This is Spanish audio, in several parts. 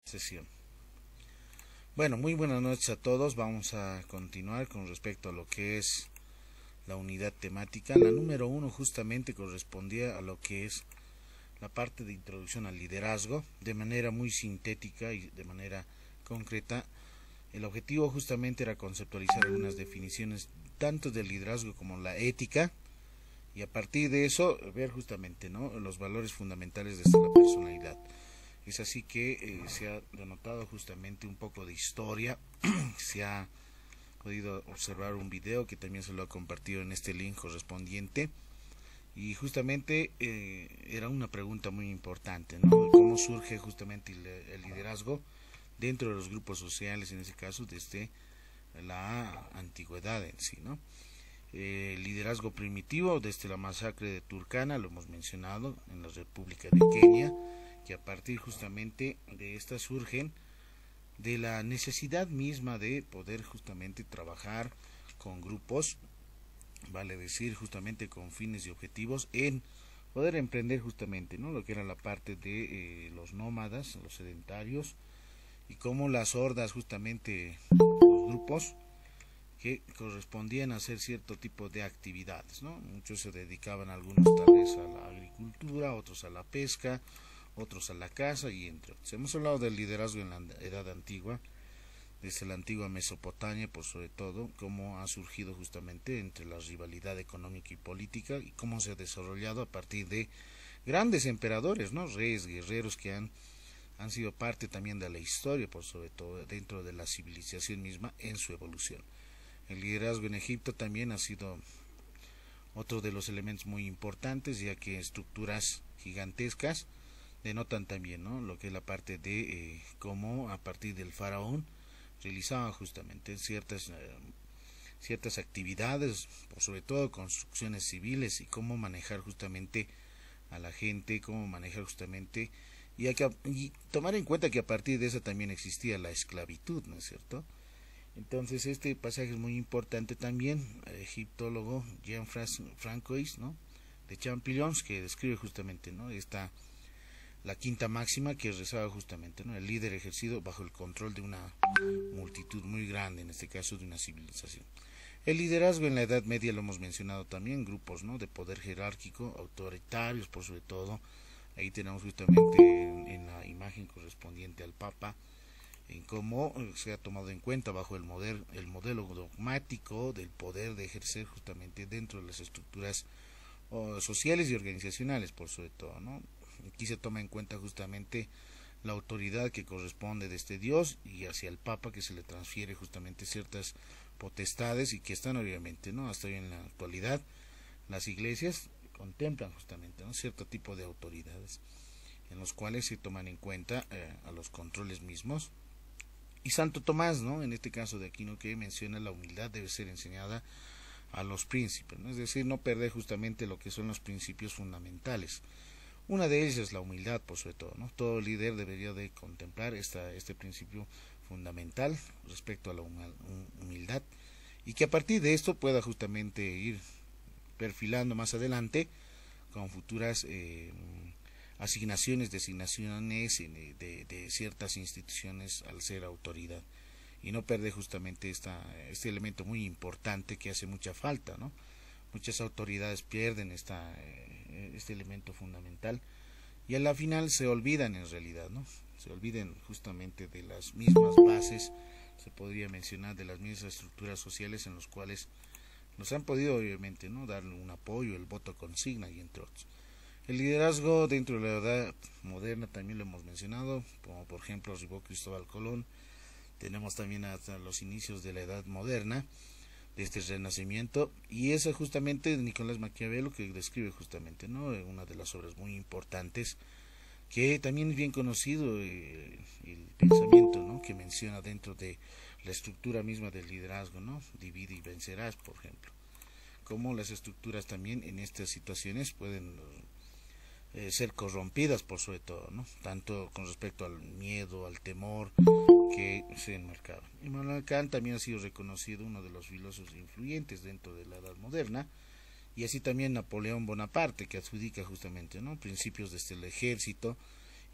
Sesión. Bueno, muy buenas noches a todos. Vamos a continuar con respecto a lo que es la unidad temática. La número 1 justamente correspondía a lo que es la parte de introducción al liderazgo, de manera muy sintética y de manera concreta. El objetivo justamente era conceptualizar algunas definiciones tanto del liderazgo como la ética, y a partir de eso ver justamente, ¿no?, los valores fundamentales de la personalidad. Es así que se ha denotado justamente un poco de historia, se ha podido observar un video que también se lo ha compartido en este link correspondiente, y justamente era una pregunta muy importante, ¿no? ¿Cómo surge justamente el liderazgo dentro de los grupos sociales, en ese caso desde la antigüedad en sí, ¿no? El liderazgo primitivo desde la masacre de Turkana, lo hemos mencionado, en la República de Kenia, que a partir justamente de esta surgen de la necesidad misma de poder justamente trabajar con grupos, vale decir justamente con fines y objetivos, en poder emprender justamente, ¿no?, lo que era la parte de los nómadas, los sedentarios, y cómo las hordas justamente, los grupos que correspondían a hacer cierto tipo de actividades, ¿no? Muchos se dedicaban, algunos tal vez a la agricultura, otros a la pesca, otros a la caza y entre otros. Hemos hablado del liderazgo en la edad antigua, desde la antigua Mesopotamia, por sobre todo, cómo ha surgido justamente entre la rivalidad económica y política, y cómo se ha desarrollado a partir de grandes emperadores, ¿no?, reyes, guerreros que han sido parte también de la historia, por sobre todo dentro de la civilización misma en su evolución. El liderazgo en Egipto también ha sido otro de los elementos muy importantes, ya que estructuras gigantescas denotan también, ¿no?, lo que es la parte de cómo a partir del faraón realizaban justamente ciertas actividades, por sobre todo construcciones civiles, y cómo manejar justamente a la gente, cómo manejar justamente, y tomar en cuenta que a partir de eso también existía la esclavitud, ¿no es cierto? Entonces este pasaje es muy importante también. El egiptólogo Jean-Francois, ¿no?, de Champollion, que describe justamente, ¿no?, la quinta máxima que rezaba justamente, ¿no?, el líder ejercido bajo el control de una multitud muy grande, en este caso de una civilización. El liderazgo en la Edad Media lo hemos mencionado también, grupos, ¿no?, de poder jerárquico, autoritarios por sobre todo. Ahí tenemos justamente en la imagen correspondiente al Papa, en cómo se ha tomado en cuenta bajo el modelo dogmático del poder de ejercer justamente dentro de las estructuras sociales y organizacionales, por sobre todo, ¿no? Aquí se toma en cuenta justamente la autoridad que corresponde desde Dios y hacia el Papa, que se le transfiere justamente ciertas potestades, y que están obviamente, ¿no?, hasta hoy en la actualidad las iglesias contemplan justamente, ¿no?, cierto tipo de autoridades en los cuales se toman en cuenta a los controles mismos. Y Santo Tomás, ¿no?, en este caso de Aquino, que menciona la humildad debe ser enseñada a los príncipes, ¿no?, es decir, no perder justamente lo que son los principios fundamentales. Una de ellas es la humildad, por sobre todo, ¿no? Todo líder debería de contemplar este principio fundamental respecto a la humildad, y que a partir de esto pueda justamente ir perfilando más adelante con futuras designaciones de ciertas instituciones al ser autoridad, y no perder justamente este elemento muy importante que hace mucha falta, ¿no? Muchas autoridades pierden este elemento fundamental, y a la final se olvidan en realidad, ¿no? Se olvidan justamente de las mismas bases, se podría mencionar, de las mismas estructuras sociales en las cuales nos han podido obviamente, ¿no?, dar un apoyo, el voto consigna y entre otros. El liderazgo dentro de la edad moderna también lo hemos mencionado, como por ejemplo arribó Cristóbal Colón. Tenemos también hasta los inicios de la edad moderna, de este renacimiento, y eso justamente de Nicolás Maquiavelo, que describe justamente, ¿no?, una de las obras muy importantes, que también es bien conocido, el pensamiento, ¿no?, que menciona dentro de la estructura misma del liderazgo, ¿no?, divide y vencerás, por ejemplo, cómo las estructuras también en estas situaciones pueden ser corrompidas, por sobre todo, ¿no?, tanto con respecto al miedo, al temor que se enmarcaba. Immanuel Kant también ha sido reconocido uno de los filósofos influyentes dentro de la edad moderna, y así también Napoleón Bonaparte, que adjudica justamente, ¿no?, principios desde el ejército,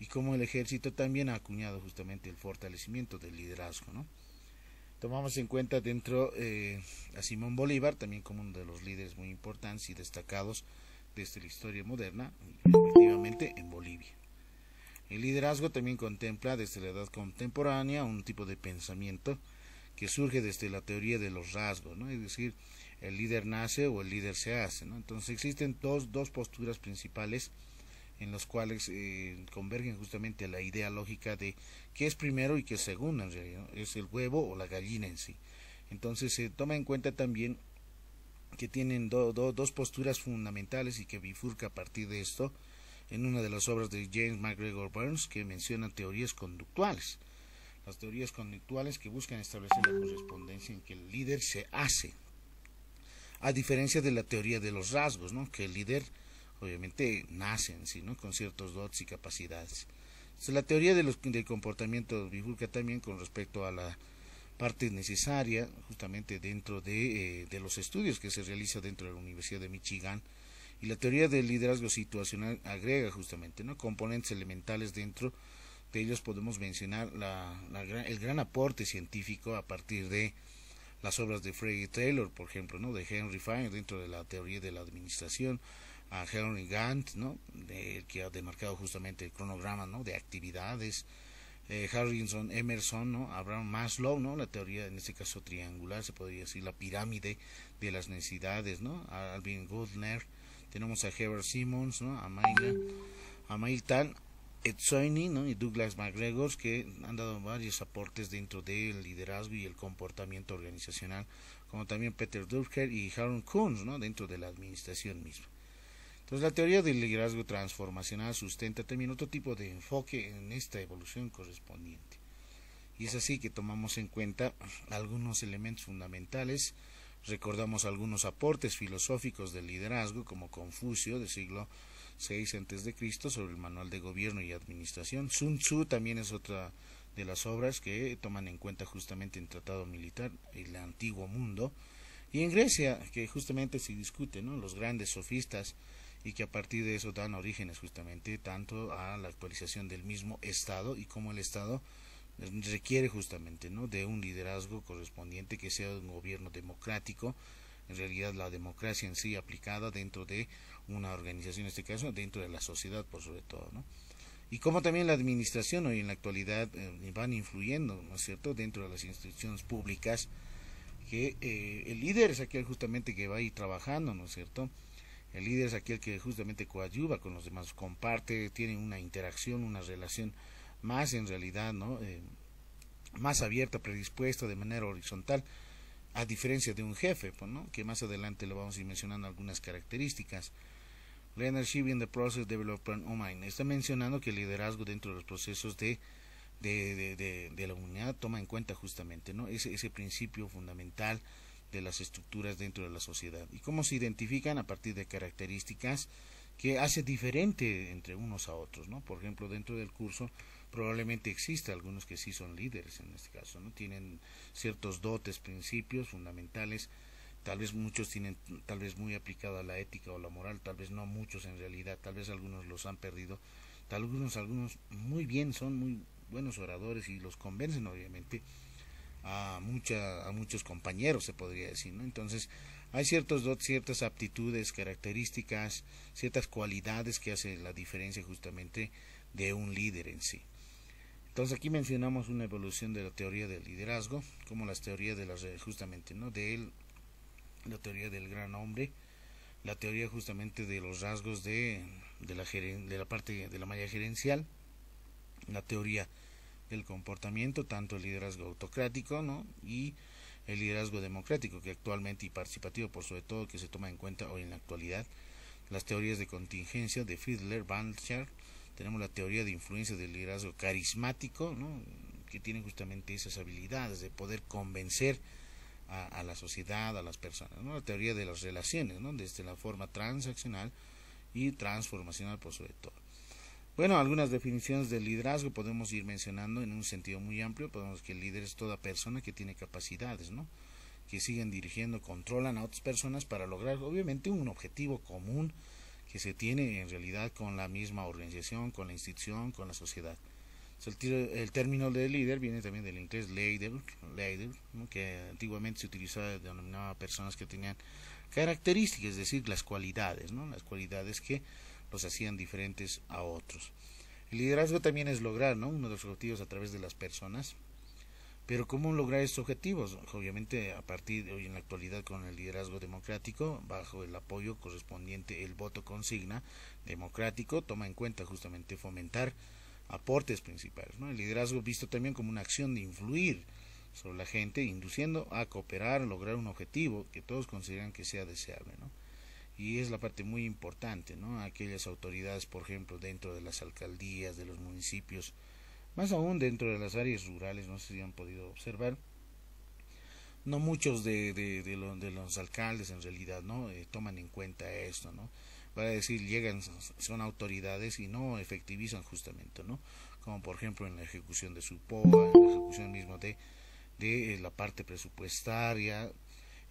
y cómo el ejército también ha acuñado justamente el fortalecimiento del liderazgo, ¿no? Tomamos en cuenta dentro a Simón Bolívar también como uno de los líderes muy importantes y destacados desde la historia moderna, efectivamente en Bolivia. El liderazgo también contempla desde la edad contemporánea un tipo de pensamiento que surge desde la teoría de los rasgos, ¿no? Es decir, el líder nace o el líder se hace, ¿no? Entonces existen dos posturas principales en las cuales convergen justamente la idea lógica de qué es primero y qué es segundo, en realidad, ¿no? Es el huevo o la gallina en sí. Entonces se toma en cuenta también que tienen dos posturas fundamentales y que bifurca a partir de esto en una de las obras de James MacGregor Burns, que menciona teorías conductuales. Las teorías conductuales que buscan establecer la correspondencia en que el líder se hace, a diferencia de la teoría de los rasgos, ¿no? Que el líder obviamente nace en sí, ¿no? Con ciertos dotes y capacidades. Entonces, la teoría del comportamiento bifurca también con respecto a la parte necesaria justamente dentro de los estudios que se realiza dentro de la Universidad de Michigan, y la teoría del liderazgo situacional agrega justamente, ¿no? Componentes elementales. Dentro de ellos podemos mencionar el gran aporte científico a partir de las obras de Frederick Taylor, por ejemplo, ¿no? De Henry Fine dentro de la teoría de la administración, a Henry Gantt, ¿no? Que ha demarcado justamente el cronograma, ¿no? De actividades, Harrison, Emerson, ¿no? Abraham Maslow, ¿no? La teoría en este caso triangular, se podría decir la pirámide de las necesidades, ¿no? A Alvin Goodner, tenemos a Herbert Simmons, ¿no? A Mailtan Etzoini, ¿no? Y Douglas MacGregor, que han dado varios aportes dentro del liderazgo y el comportamiento organizacional, como también Peter Drucker y Harold Kuhn, ¿no? Dentro de la administración misma. Entonces, la teoría del liderazgo transformacional sustenta también otro tipo de enfoque en esta evolución correspondiente. Y es así que tomamos en cuenta algunos elementos fundamentales. Recordamos algunos aportes filosóficos del liderazgo, como Confucio, del siglo VI a.C., sobre el manual de gobierno y administración. Sun Tzu también es otra de las obras que toman en cuenta justamente el tratado militar, el antiguo mundo. Y en Grecia, que justamente se discute, ¿no? Los grandes sofistas, y que a partir de eso dan orígenes justamente tanto a la actualización del mismo Estado y cómo el Estado requiere justamente, ¿no? De un liderazgo correspondiente que sea un gobierno democrático, en realidad la democracia en sí aplicada dentro de una organización, en este caso dentro de la sociedad por sobre todo, ¿no? Y como también la administración hoy en la actualidad van influyendo, ¿no es cierto?, dentro de las instituciones públicas, que el líder es aquel justamente que va a ir trabajando, ¿no es cierto? El líder es aquel que justamente coadyuva con los demás, comparte, tiene una interacción, una relación más en realidad, ¿no? Más abierta, predispuesta de manera horizontal, a diferencia de un jefe, pues, ¿no? Que más adelante lo vamos a ir mencionando algunas características. Leadership in the Process Development of Mind está mencionando que el liderazgo dentro de los procesos de la unidad toma en cuenta justamente, ¿no? Ese principio fundamental de las estructuras dentro de la sociedad y cómo se identifican a partir de características que hace diferente entre unos a otros, ¿no? Por ejemplo, dentro del curso probablemente exista algunos que sí son líderes en este caso, ¿no? Tienen ciertos dotes, principios fundamentales, tal vez muchos tienen tal vez muy aplicada la ética o la moral, tal vez no muchos en realidad, tal vez algunos los han perdido, algunos muy bien, son muy buenos oradores y los convencen obviamente a muchos compañeros, se podría decir, ¿no? Entonces hay ciertos dotes, ciertas aptitudes, características, ciertas cualidades que hacen la diferencia justamente de un líder en sí. Entonces aquí mencionamos una evolución de la teoría del liderazgo, como las teorías de las justamente, ¿no? La teoría del gran hombre, la teoría justamente de los rasgos de la parte de la malla gerencial, la teoría del comportamiento, tanto el liderazgo autocrático, ¿no? Y el liderazgo democrático, que actualmente, y participativo por sobre todo, que se toma en cuenta hoy en la actualidad. Las teorías de contingencia de Fiedler, Banchar. Tenemos la teoría de influencia del liderazgo carismático, ¿no? Que tiene justamente esas habilidades de poder convencer a la sociedad, a las personas, ¿no? La teoría de las relaciones, ¿no? Desde la forma transaccional y transformacional por sobre todo. Bueno, algunas definiciones del liderazgo podemos ir mencionando en un sentido muy amplio. Podemos decir que el líder es toda persona que tiene capacidades, ¿no? Que siguen dirigiendo, controlan a otras personas para lograr obviamente un objetivo común que se tiene en realidad con la misma organización, con la institución, con la sociedad. El término de líder viene también del inglés leader, ¿no? Que antiguamente se utilizaba, denominaba personas que tenían características, es decir, las cualidades, ¿no? Las cualidades que los hacían diferentes a otros. El liderazgo también es lograr, ¿no? Uno de los objetivos a través de las personas. Pero ¿cómo lograr estos objetivos? Obviamente a partir de hoy en la actualidad con el liderazgo democrático, bajo el apoyo correspondiente, el voto consigna democrático, toma en cuenta justamente fomentar aportes principales, ¿no? El liderazgo visto también como una acción de influir sobre la gente, induciendo a cooperar, a lograr un objetivo que todos consideran que sea deseable, ¿no? Y es la parte muy importante, ¿no? Aquellas autoridades, por ejemplo, dentro de las alcaldías, de los municipios, más aún dentro de las áreas rurales, no sé si han podido observar, no muchos de los alcaldes en realidad no toman en cuenta esto, ¿no? Va a decir, llegan, son autoridades y no efectivizan justamente, ¿no? Como por ejemplo en la ejecución de su POA, en la ejecución mismo de la parte presupuestaria,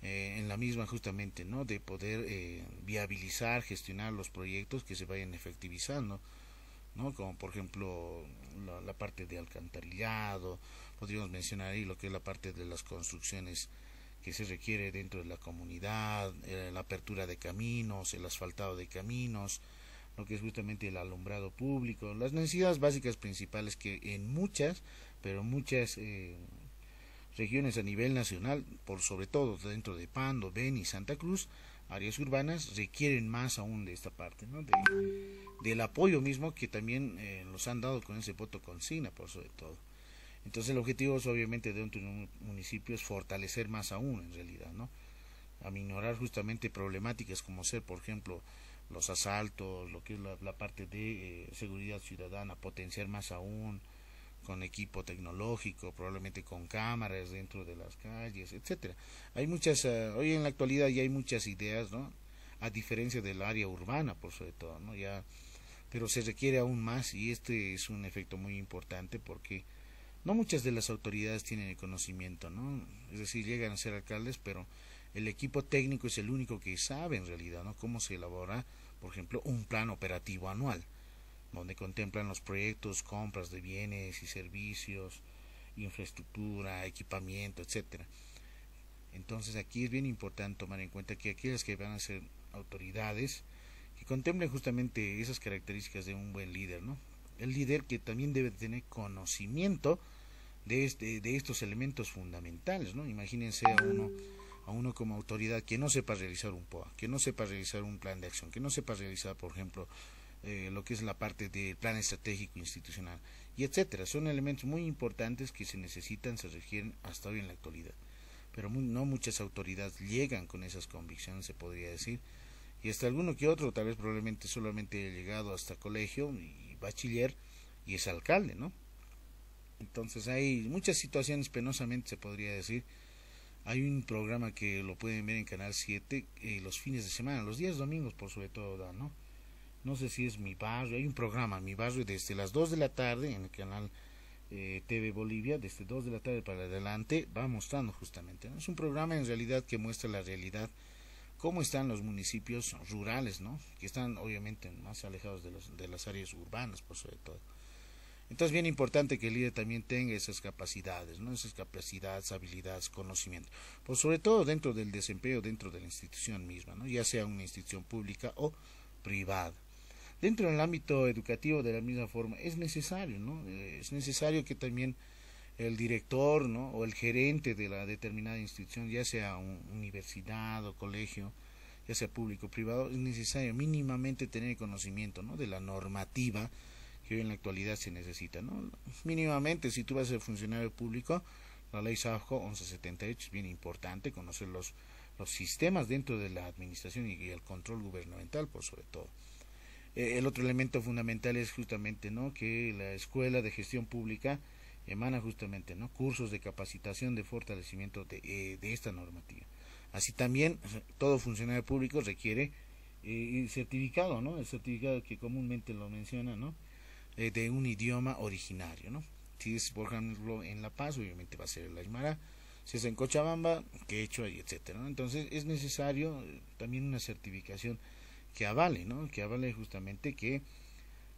en la misma justamente, ¿no? De poder viabilizar, gestionar los proyectos que se vayan efectivizando, ¿no? Como por ejemplo la parte de alcantarillado, podríamos mencionar ahí lo que es la parte de las construcciones que se requiere dentro de la comunidad, la apertura de caminos, el asfaltado de caminos, lo que es justamente el alumbrado público, las necesidades básicas principales que en muchas, pero muchas regiones a nivel nacional, por sobre todo dentro de Pando, Beni, Santa Cruz, áreas urbanas requieren más aún de esta parte, ¿no? Del apoyo mismo que también nos han dado con ese voto consigna, por sobre todo. Entonces el objetivo es obviamente dentro de un municipio es fortalecer más aún en realidad, ¿no? Aminorar justamente problemáticas como ser, por ejemplo, los asaltos, lo que es la parte de seguridad ciudadana, potenciar más aún con equipo tecnológico, probablemente con cámaras dentro de las calles, etcétera. Hay muchas, hoy en la actualidad ya hay muchas ideas, ¿no? A diferencia del área urbana, por sobre todo, ¿no? Ya, pero se requiere aún más y este es un efecto muy importante porque no muchas de las autoridades tienen el conocimiento, ¿no? Es decir, llegan a ser alcaldes, pero el equipo técnico es el único que sabe en realidad, ¿no? Cómo se elabora, por ejemplo, un plan operativo anual, donde contemplan los proyectos, compras de bienes y servicios, infraestructura, equipamiento, etcétera. Entonces aquí es bien importante tomar en cuenta que aquellas que van a ser autoridades, que contemplen justamente esas características de un buen líder, ¿no? El líder que también debe tener conocimiento de estos elementos fundamentales, ¿no? Imagínense a uno como autoridad que no sepa realizar un POA, que no sepa realizar un plan de acción, que no sepa realizar, por ejemplo, lo que es la parte del plan estratégico institucional, y etcétera. Son elementos muy importantes que se necesitan, se requieren hasta hoy en la actualidad. Pero no muchas autoridades llegan con esas convicciones, se podría decir, y hasta alguno que otro, tal vez probablemente solamente ha llegado hasta colegio y bachiller y es alcalde, ¿no? Entonces hay muchas situaciones, penosamente se podría decir. Hay un programa que lo pueden ver en Canal 7 los fines de semana, los días domingos por sobre todo, ¿no? No sé si es Mi Barrio, hay un programa, Mi Barrio, desde las 2 de la tarde en el canal TV Bolivia, desde 2 de la tarde para adelante, va mostrando justamente, ¿no? Es un programa en realidad que muestra la realidad, cómo están los municipios rurales, ¿no? Que están obviamente más alejados de las áreas urbanas, por sobre todo. Entonces, bien importante que el líder también tenga esas capacidades, ¿no? Esas capacidades, habilidades, conocimiento. Por sobre todo dentro del desempeño, dentro de la institución misma, ¿no? Ya sea una institución pública o privada. Dentro del ámbito educativo, de la misma forma, es necesario, ¿no? Es necesario que también el director, ¿no? O el gerente de la determinada institución, ya sea universidad o colegio, ya sea público o privado, es necesario mínimamente tener conocimiento, ¿no? De la normativa que hoy en la actualidad se necesita, ¿no? Mínimamente, si tú vas a ser funcionario público, la ley SAFCO 1178 es bien importante conocer los sistemas dentro de la administración y el control gubernamental, por sobre todo. El otro elemento fundamental es justamente, ¿no? Que la escuela de gestión pública emana justamente, ¿no? Cursos de capacitación, de fortalecimiento de esta normativa. Así también todo funcionario público requiere certificado, ¿no? El certificado que comúnmente lo menciona, ¿no? De un idioma originario, ¿no? Si es, por ejemplo, en La Paz, obviamente va a ser el Aymara. Si es en Cochabamba, Quechua y etcétera, ¿no? Entonces es necesario también una certificación que avale, ¿no? Que avale justamente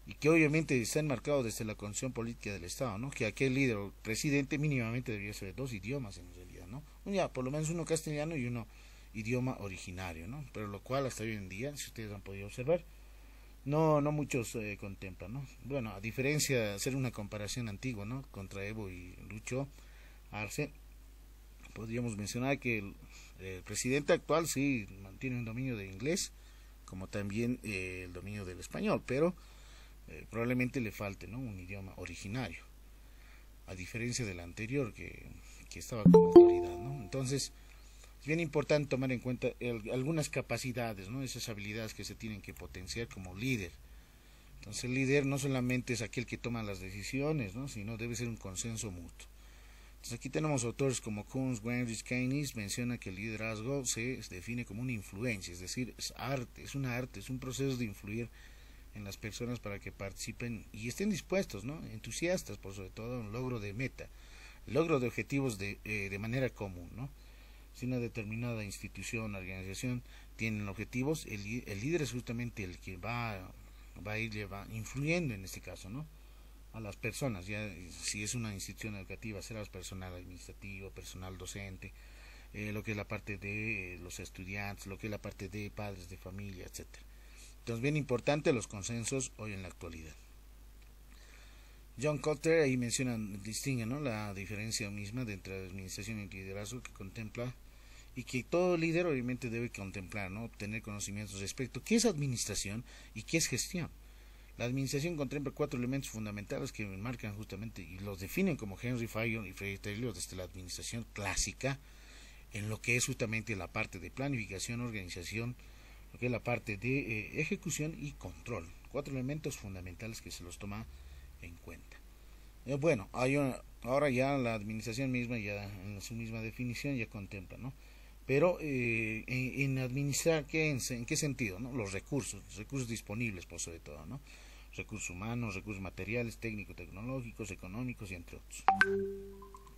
y que obviamente está enmarcado desde la condición política del Estado, ¿no? Que aquel líder o presidente mínimamente debería ser de 2 idiomas en realidad, ¿no? Ya, por lo menos uno castellano y uno idioma originario, ¿no? Pero lo cual hasta hoy en día, si ustedes han podido observar, no muchos contemplan, ¿no? Bueno, a diferencia de hacer una comparación antigua, ¿no? Contra Evo y Lucho Arce, podríamos mencionar que el presidente actual sí mantiene un dominio de inglés, como también el dominio del español, pero probablemente le falte, ¿no? Un idioma originario, a diferencia del anterior que estaba con autoridad, ¿no? Entonces, es bien importante tomar en cuenta algunas capacidades, ¿no? Esas habilidades que se tienen que potenciar como líder. Entonces, el líder no solamente es aquel que toma las decisiones, ¿no? Sino debe ser un consenso mutuo. Entonces, aquí tenemos autores como Kuhn, Weinrich, Keynes, menciona que el liderazgo se define como una influencia, es decir, es arte, es un arte, es un proceso de influir en las personas para que participen y estén dispuestos, ¿no? Entusiastas, por sobre todo, un logro de meta, el logro de objetivos de manera común, ¿no? Si una determinada institución, organización tienen objetivos, el líder es justamente el que va a ir influyendo en este caso, ¿no? A las personas, ya si es una institución educativa, será personal administrativo, personal docente, lo que es la parte de los estudiantes, lo que es la parte de padres de familia, etcétera. Entonces, bien importante los consensos hoy en la actualidad. John Cotter ahí menciona, distingue, ¿no? La diferencia misma entre la administración y el liderazgo que contempla y que todo líder obviamente debe contemplar, ¿no? Obtener conocimientos respecto a qué es administración y qué es gestión. La administración contempla 4 elementos fundamentales que marcan justamente y los definen como Henry Fayol y Frederick Taylor desde la administración clásica en lo que es justamente la parte de planificación, organización, lo que es la parte de ejecución y control. 4 elementos fundamentales que se los toma en cuenta. Bueno, ahora ya la administración misma, ya en su misma definición, ya contempla, ¿no? Pero en administrar, ¿en qué sentido? ¿No? Los recursos disponibles, por sobre todo, ¿no? Recursos humanos, recursos materiales, técnicos, tecnológicos, económicos y entre otros.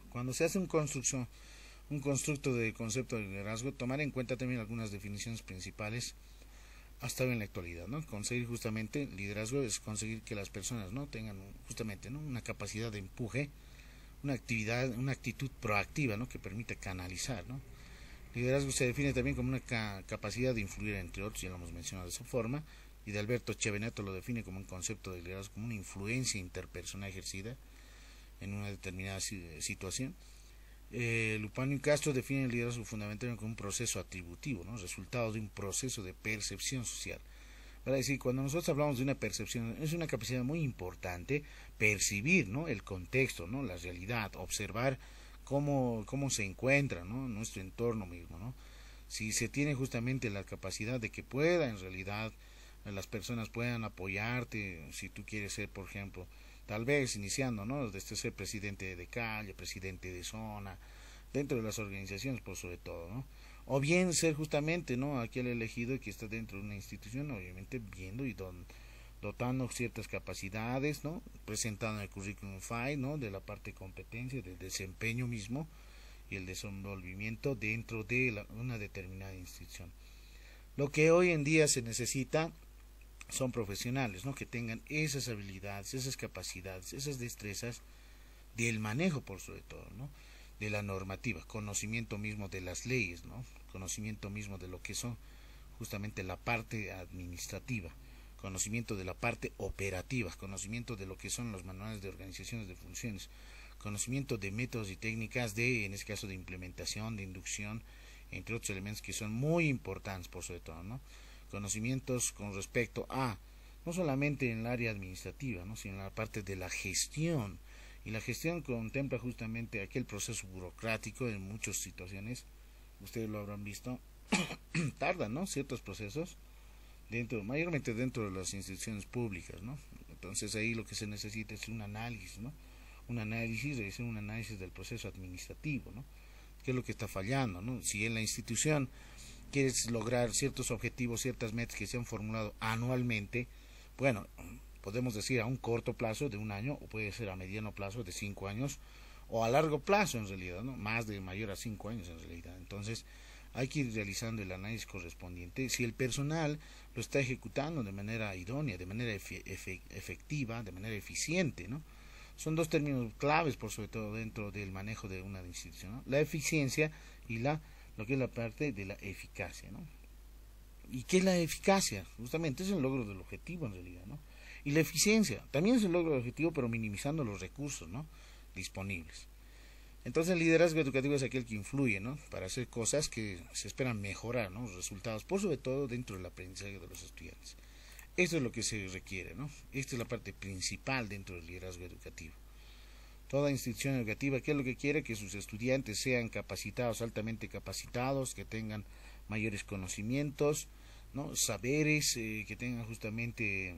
Cuando se hace un constructo de concepto de liderazgo, tomar en cuenta también algunas definiciones principales hasta hoy en la actualidad, ¿no? Conseguir justamente liderazgo es conseguir que las personas, ¿no? Tengan justamente, ¿no? Una capacidad de empuje, una actitud proactiva, ¿no? Que permita canalizar, ¿no? Liderazgo se define también como una capacidad de influir entre otros, ya lo hemos mencionado de esa forma, y de Alberto Cheveneto lo define como un concepto de liderazgo como una influencia interpersonal ejercida en una determinada situación. Lupano y Castro definen el liderazgo fundamentalmente como un proceso atributivo, ¿no? Resultado de un proceso de percepción social. Para decir, cuando nosotros hablamos de una percepción, es una capacidad muy importante percibir, ¿no? El contexto, ¿no? La realidad, observar cómo se encuentra, ¿no? Nuestro entorno mismo, ¿no? Si se tiene justamente la capacidad de que pueda en realidad las personas puedan apoyarte, si tú quieres ser, por ejemplo, tal vez iniciando, ¿no? Desde ser presidente de calle, presidente de zona, dentro de las organizaciones, por sobre todo, ¿no? O bien ser justamente, ¿no? Aquel elegido que está dentro de una institución, obviamente viendo y dotando ciertas capacidades, ¿no? Presentando el currículum vitae, ¿no? De la parte de competencia, del desempeño mismo y el desenvolvimiento dentro de una determinada institución. Lo que hoy en día se necesita son profesionales, ¿no? Que tengan esas habilidades, esas capacidades, esas destrezas del manejo, por sobre todo, ¿no? De la normativa, conocimiento mismo de las leyes, ¿no? Conocimiento mismo de lo que son justamente la parte administrativa, conocimiento de la parte operativa, conocimiento de lo que son los manuales de organizaciones de funciones, conocimiento de métodos y técnicas en este caso de implementación, de inducción, entre otros elementos que son muy importantes, por sobre todo, ¿no? Conocimientos con respecto a no solamente en el área administrativa, ¿no? Sino en la parte de la gestión, y la gestión contempla justamente aquel proceso burocrático en muchas situaciones, ustedes lo habrán visto, tardan, ¿no? Ciertos procesos mayormente dentro de las instituciones públicas, ¿no? Entonces ahí lo que se necesita es un análisis, ¿no? Un análisis del proceso administrativo, ¿no? ¿Qué es lo que está fallando, ¿no? Si en la institución quieres lograr ciertos objetivos, ciertas metas que se han formulado anualmente, bueno, podemos decir a un corto plazo de 1 año, o puede ser a mediano plazo de 5 años, o a largo plazo en realidad, ¿no? Mayor a 5 años en realidad. Entonces, hay que ir realizando el análisis correspondiente. Si el personal lo está ejecutando de manera idónea, de manera efectiva, de manera eficiente, ¿no? Son dos términos claves, por sobre todo dentro del manejo de una institución, ¿no? La eficiencia y lo que es la parte de la eficacia, ¿no? ¿Y qué es la eficacia? Justamente es el logro del objetivo en realidad, ¿no? Y la eficiencia también es el logro del objetivo, pero minimizando los recursos, ¿no?, disponibles. Entonces el liderazgo educativo es aquel que influye, ¿no?, para hacer cosas que se esperan mejorar, ¿no?, los resultados, por sobre todo dentro del aprendizaje de los estudiantes. Esto es lo que se requiere, ¿no? Esta es la parte principal dentro del liderazgo educativo. Toda institución educativa, ¿qué es lo que quiere? Que sus estudiantes sean capacitados, altamente capacitados, que tengan mayores conocimientos, ¿no?, saberes, que tengan justamente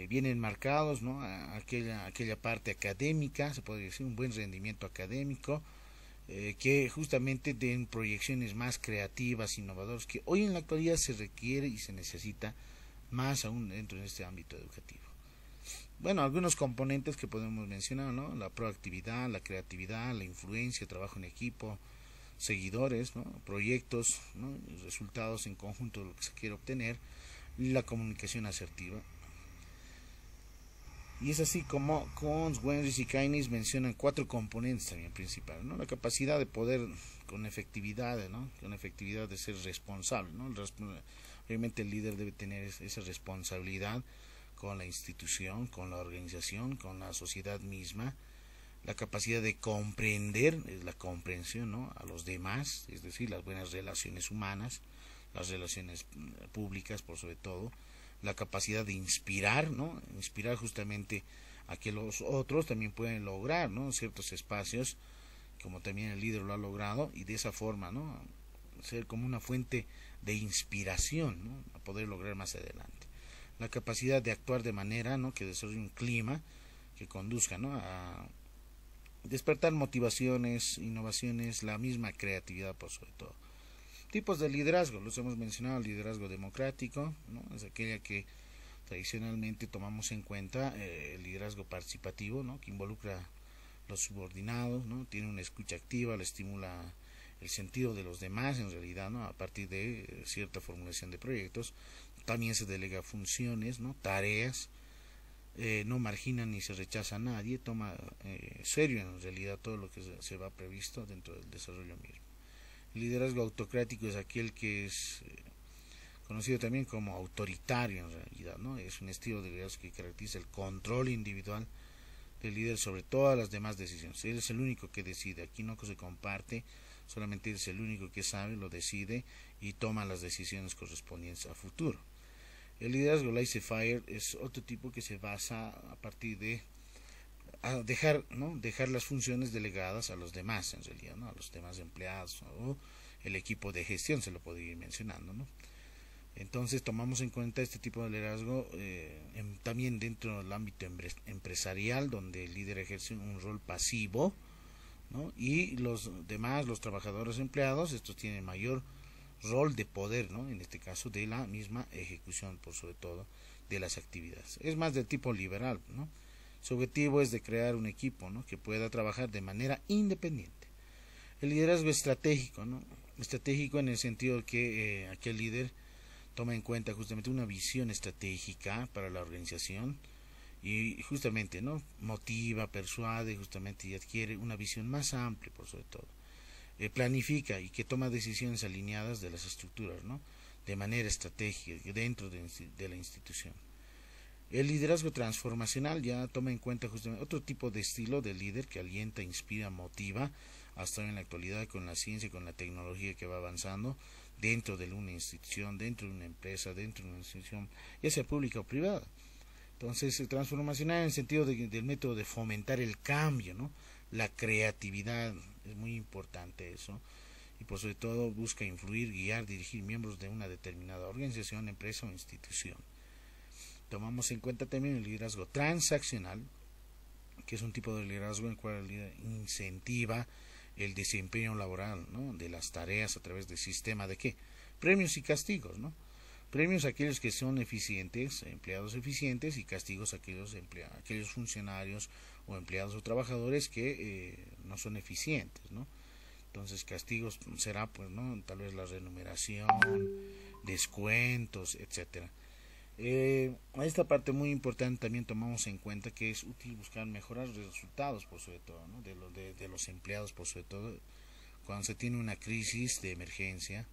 bien enmarcados, ¿no?, aquella parte académica, se puede decir, un buen rendimiento académico, que justamente den proyecciones más creativas, innovadoras, que hoy en la actualidad se requiere y se necesita más aún dentro de este ámbito educativo. Bueno, algunos componentes que podemos mencionar, ¿no?, la proactividad, la creatividad, la influencia, trabajo en equipo, seguidores, ¿no?, proyectos, ¿no?, resultados en conjunto de lo que se quiere obtener, la comunicación asertiva. Y es así como Kohns, Wenrich y Keynes mencionan 4 componentes también principales, ¿no? La capacidad de poder con efectividad, ¿no?, con efectividad de ser responsable, ¿no? Obviamente el líder debe tener esa responsabilidad con la institución, con la organización, con la sociedad misma. La capacidad de comprender, es la comprensión, ¿no?, a los demás, es decir, las buenas relaciones humanas, las relaciones públicas por sobre todo. La capacidad de inspirar, ¿no?, inspirar justamente a que los otros también pueden lograr, ¿no?, ciertos espacios, como también el líder lo ha logrado, y de esa forma, ¿no?, ser como una fuente de inspiración, ¿no?, a poder lograr más adelante. La capacidad de actuar de manera, ¿no?, que desarrolle un clima que conduzca, ¿no?, a despertar motivaciones, innovaciones, la misma creatividad por sobre todo. Tipos de liderazgo, los hemos mencionado: el liderazgo democrático, ¿no?, es aquella que tradicionalmente tomamos en cuenta, el liderazgo participativo, ¿no?, que involucra a los subordinados, ¿no?, tiene una escucha activa, le estimula el sentido de los demás en realidad, ¿no?, a partir de cierta formulación de proyectos. También se delega funciones, ¿no?, tareas, no margina ni se rechaza a nadie, toma serio en realidad todo lo que se va previsto dentro del desarrollo mismo. El liderazgo autocrático es aquel que es conocido también como autoritario en realidad, ¿no? Es un estilo de liderazgo que caracteriza el control individual del líder sobre todas las demás decisiones. Él es el único que decide, aquí no se comparte, solamente él es el único que sabe, lo decide y toma las decisiones correspondientes a futuro. El liderazgo laissez-faire es otro tipo que se basa a partir de dejar las funciones delegadas a los demás en realidad, ¿no?, a los demás empleados o el equipo de gestión, se lo podría ir mencionando, ¿no? Entonces tomamos en cuenta este tipo de liderazgo también dentro del ámbito empresarial, donde el líder ejerce un rol pasivo, ¿no?, y los demás, los trabajadores empleados, estos tienen mayor rol de poder, ¿no?, en este caso de la misma ejecución, por sobre todo de las actividades. Es más del tipo liberal, ¿no? Su objetivo es de crear un equipo, ¿no?, que pueda trabajar de manera independiente. El liderazgo estratégico, ¿no?, estratégico en el sentido de que aquel líder toma en cuenta justamente una visión estratégica para la organización y justamente, ¿no?, motiva, persuade justamente y adquiere una visión más amplia por sobre todo. Planifica y que toma decisiones alineadas de las estructuras, ¿no?, de manera estratégica dentro de la institución. El liderazgo transformacional ya toma en cuenta justamente otro tipo de estilo de líder que alienta, inspira, motiva, hasta en la actualidad con la ciencia y con la tecnología que va avanzando dentro de una institución, dentro de una empresa, dentro de una institución, ya sea pública o privada. Entonces, transformacional en el sentido del método de fomentar el cambio, ¿no?, la creatividad, es muy importante eso, y por sobre todo busca influir, guiar, dirigir miembros de una determinada organización, empresa o institución. Tomamos en cuenta también el liderazgo transaccional, que es un tipo de liderazgo en el cual el líder incentiva el desempeño laboral, ¿no?, de las tareas a través del sistema de ¿qué? Premios y castigos, ¿no? Premios a aquellos que son eficientes, empleados eficientes, y castigos a aquellos funcionarios o empleados o trabajadores que no son eficientes, ¿no? Entonces castigos será pues, ¿no? Tal vez la remuneración, descuentos, etcétera. A esta parte muy importante también tomamos en cuenta que es útil buscar mejorar los resultados, por sobre todo, ¿no? de los empleados, por sobre todo cuando se tiene una crisis de emergencia,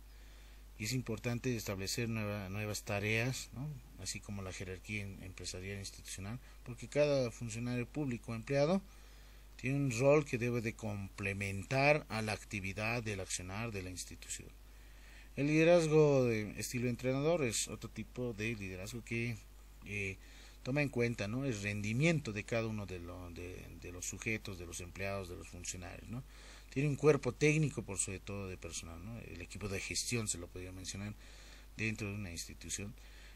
y es importante establecer nuevas tareas, ¿no? Así como la jerarquía empresarial e institucional, porque cada funcionario público o empleado tiene un rol que debe de complementar a la actividad del accionar de la institución. El liderazgo de estilo entrenador es otro tipo de liderazgo que toma en cuenta, ¿no? El rendimiento de cada uno de los sujetos, de los empleados, de los funcionarios, ¿no? Tiene un cuerpo técnico, por sobre todo, de personal, ¿no? El equipo de gestión se lo podría mencionar dentro de una institución,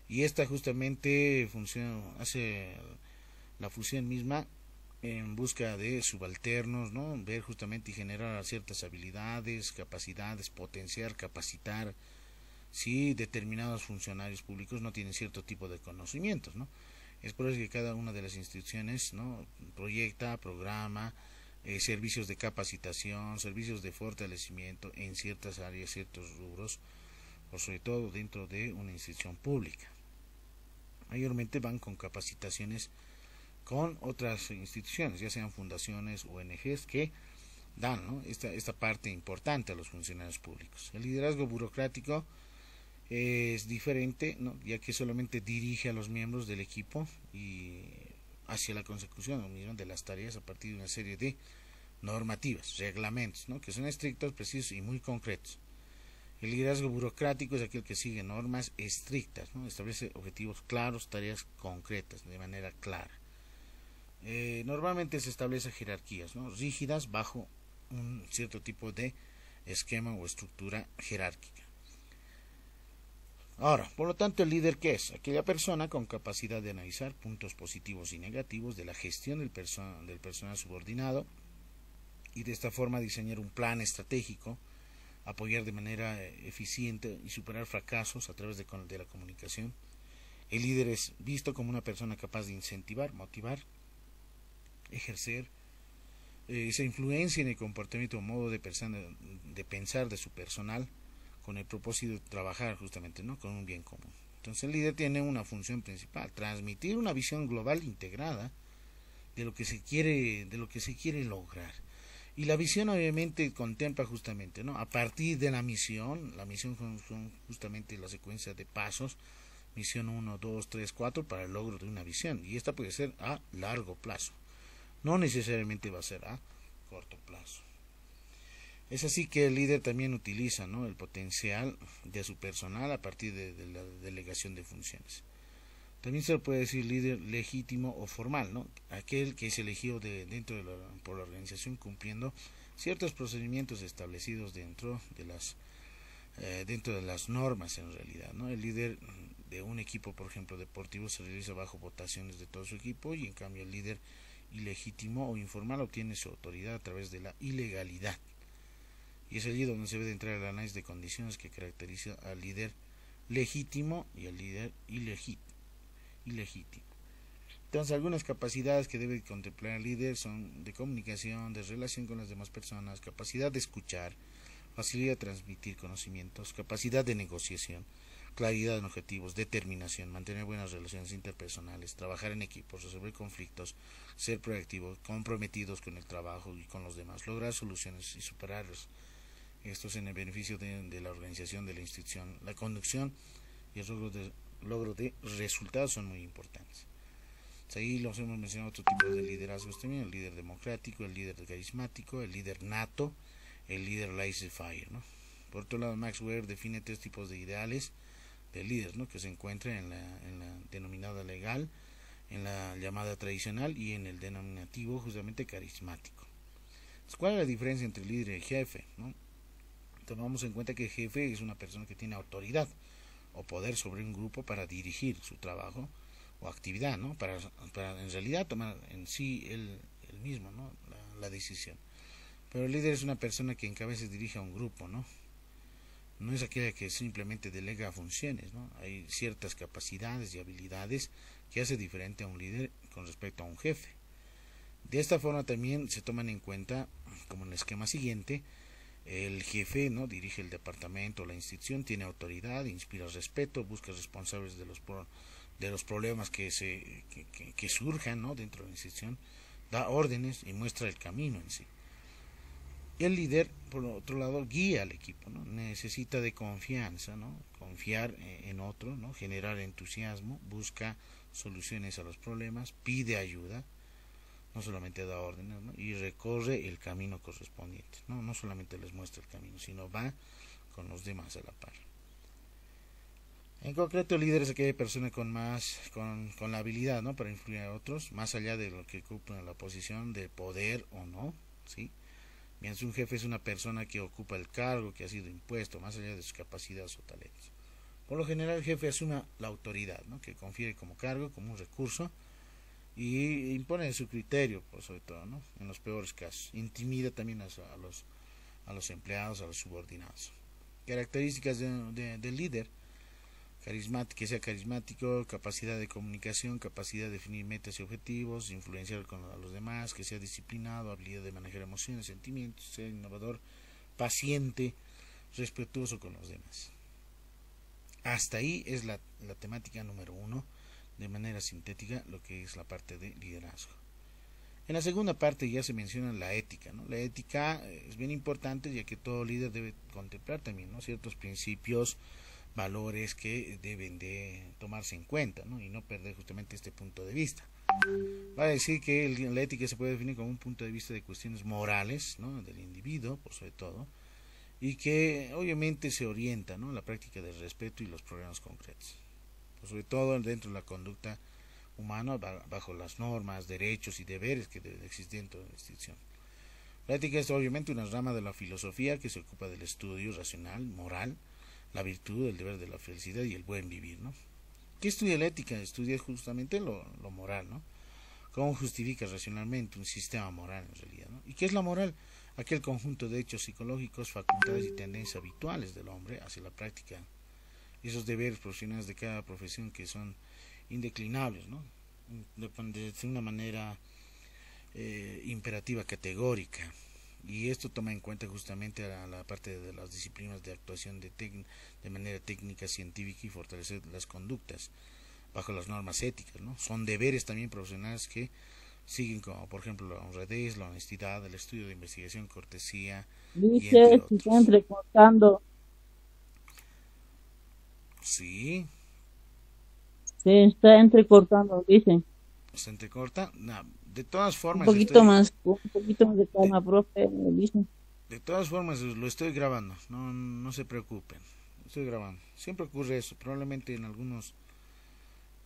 y esta justamente hace la función misma en busca de subalternos, ¿no? Ver justamente y generar ciertas habilidades, capacidades, potenciar, capacitar si determinados funcionarios públicos no tienen cierto tipo de conocimientos, ¿no? Es por eso que cada una de las instituciones, ¿no? Proyecta, programa servicios de capacitación, servicios de fortalecimiento en ciertas áreas, ciertos rubros, o sobre todo dentro de una institución pública. Mayormente van con capacitaciones con otras instituciones, ya sean fundaciones, ONGs, que dan, ¿no? esta parte importante a los funcionarios públicos. El liderazgo burocrático es diferente, ¿no? Ya que solamente dirige a los miembros del equipo y hacia la consecución de las tareas a partir de una serie de normativas, reglamentos, ¿no? Que son estrictos, precisos y muy concretos. El liderazgo burocrático es aquel que sigue normas estrictas, ¿no? Establece objetivos claros, tareas concretas, de manera clara. Normalmente se establecen jerarquías, ¿no? Rígidas bajo un cierto tipo de esquema o estructura jerárquica. Ahora, por lo tanto, ¿el líder qué es? Aquella persona con capacidad de analizar puntos positivos y negativos de la gestión del personal subordinado, y de esta forma diseñar un plan estratégico, apoyar de manera eficiente y superar fracasos a través de la comunicación. El líder es visto como una persona capaz de incentivar, motivar, ejercer esa influencia en el comportamiento o modo de pensar de su personal, con el propósito de trabajar justamente, ¿no? Con un bien común. Entonces el líder tiene una función principal: transmitir una visión global integrada de lo que se quiere lograr. Y la visión obviamente contempla justamente, ¿no? A partir de la misión son justamente la secuencia de pasos, misión 1, 2, 3, 4 para el logro de una visión, y esta puede ser a largo plazo, no necesariamente va a ser a corto plazo. Es así que el líder también utiliza, ¿no? El potencial de su personal a partir de la delegación de funciones. También se le puede decir líder legítimo o formal, ¿no? Aquel que es elegido por la organización cumpliendo ciertos procedimientos establecidos dentro de las normas en realidad, ¿no? El líder de un equipo, por ejemplo, deportivo, se realiza bajo votaciones de todo su equipo, y en cambio el líder ilegítimo o informal obtiene su autoridad a través de la ilegalidad. Y es allí donde se debe entrar el análisis de condiciones que caracteriza al líder legítimo y al líder ilegítimo. Entonces, algunas capacidades que debe contemplar el líder son de comunicación, de relación con las demás personas, capacidad de escuchar, facilidad de transmitir conocimientos, capacidad de negociación, claridad en objetivos, determinación, mantener buenas relaciones interpersonales, trabajar en equipos, resolver conflictos, ser proactivos, comprometidos con el trabajo y con los demás, lograr soluciones y superarlos. Esto es en el beneficio de la organización de la institución. La conducción y el logro de resultados son muy importantes. Ahí los hemos mencionado otro tipo de liderazgos también: el líder democrático, el líder carismático, el líder nato, el líder laissez-faire, ¿no? Por otro lado, Max Weber define tres tipos de ideales de líder, ¿no? Que se encuentran en la denominada legal, en la llamada tradicional y en el denominativo justamente carismático. Entonces, ¿cuál es la diferencia entre líder y jefe, ¿no? Tomamos en cuenta que el jefe es una persona que tiene autoridad o poder sobre un grupo para dirigir su trabajo o actividad, ¿no? Para en realidad tomar en sí él mismo, ¿no? la decisión. Pero el líder es una persona que encabeza y dirige a un grupo, ¿no? No es aquella que simplemente delega funciones, ¿no? Hay ciertas capacidades y habilidades que hace diferente a un líder con respecto a un jefe. De esta forma también se toman en cuenta, como en el esquema siguiente, El jefe, ¿no?, dirige el departamento o la institución, tiene autoridad, inspira respeto, busca responsables de los problemas que surjan, ¿no?, dentro de la institución, da órdenes y muestra el camino en sí. El líder, por otro lado, guía al equipo, ¿no? Necesita de confianza, ¿no?, confiar en otro, ¿no?, generar entusiasmo, busca soluciones a los problemas, pide ayuda, no solamente da órdenes, ¿no?, y recorre el camino correspondiente, ¿no? No solamente les muestra el camino, sino va con los demás a la par. En concreto, el líder es aquella persona con la habilidad, ¿no?, para influir a otros, más allá de lo que ocupa la posición de poder o no, ¿sí? Mientras un jefe es una persona que ocupa el cargo que ha sido impuesto, más allá de sus capacidades o talentos. Por lo general, el jefe asume la autoridad, ¿no?, que confiere como cargo, como un recurso, y impone su criterio, por sobre todo, ¿no?, en los peores casos. Intimida también a los empleados, a los subordinados. Características del líder: que sea carismático, capacidad de comunicación, capacidad de definir metas y objetivos, influenciar a los demás, que sea disciplinado, habilidad de manejar emociones, sentimientos, ser innovador, paciente, respetuoso con los demás. Hasta ahí es la temática número 1, de manera sintética, lo que es la parte de liderazgo. En la segunda parte ya se menciona la ética, ¿no? La ética es bien importante, ya que todo líder debe contemplar también, ¿no?, ciertos principios, valores que deben de tomarse en cuenta, ¿no?, y no perder justamente este punto de vista. Va a decir que la ética se puede definir como un punto de vista de cuestiones morales, ¿no?, del individuo, por sobre todo, y que obviamente se orienta, ¿no?, a la práctica del respeto y los problemas concretos, por sobre todo dentro de la conducta humana, bajo las normas, derechos y deberes que deben existir dentro de la institución. La ética es obviamente una rama de la filosofía que se ocupa del estudio racional, moral, la virtud, el deber de la felicidad y el buen vivir, ¿no? ¿Qué estudia la ética? Estudia justamente lo moral, ¿no? ¿Cómo justifica racionalmente un sistema moral en realidad, ¿no? ¿Y qué es la moral? Aquel conjunto de hechos psicológicos, facultades y tendencias habituales del hombre hacia la práctica, esos deberes profesionales de cada profesión que son indeclinables, ¿no?, de una manera imperativa, categórica. Y esto toma en cuenta justamente a la parte de las disciplinas de actuación de manera técnica, científica, y fortalecer las conductas bajo las normas éticas, ¿no? Son deberes también profesionales que siguen, como por ejemplo la honradez, la honestidad, el estudio de investigación, cortesía, y entre Dice, se está otros. entrecortando, Sí, se está entrecortando, dice. se entrecorta. No, de todas formas Un poquito más de de, calma, profe, dice. de todas formas lo estoy grabando, no se preocupen. Estoy grabando. Siempre ocurre eso, probablemente en algunas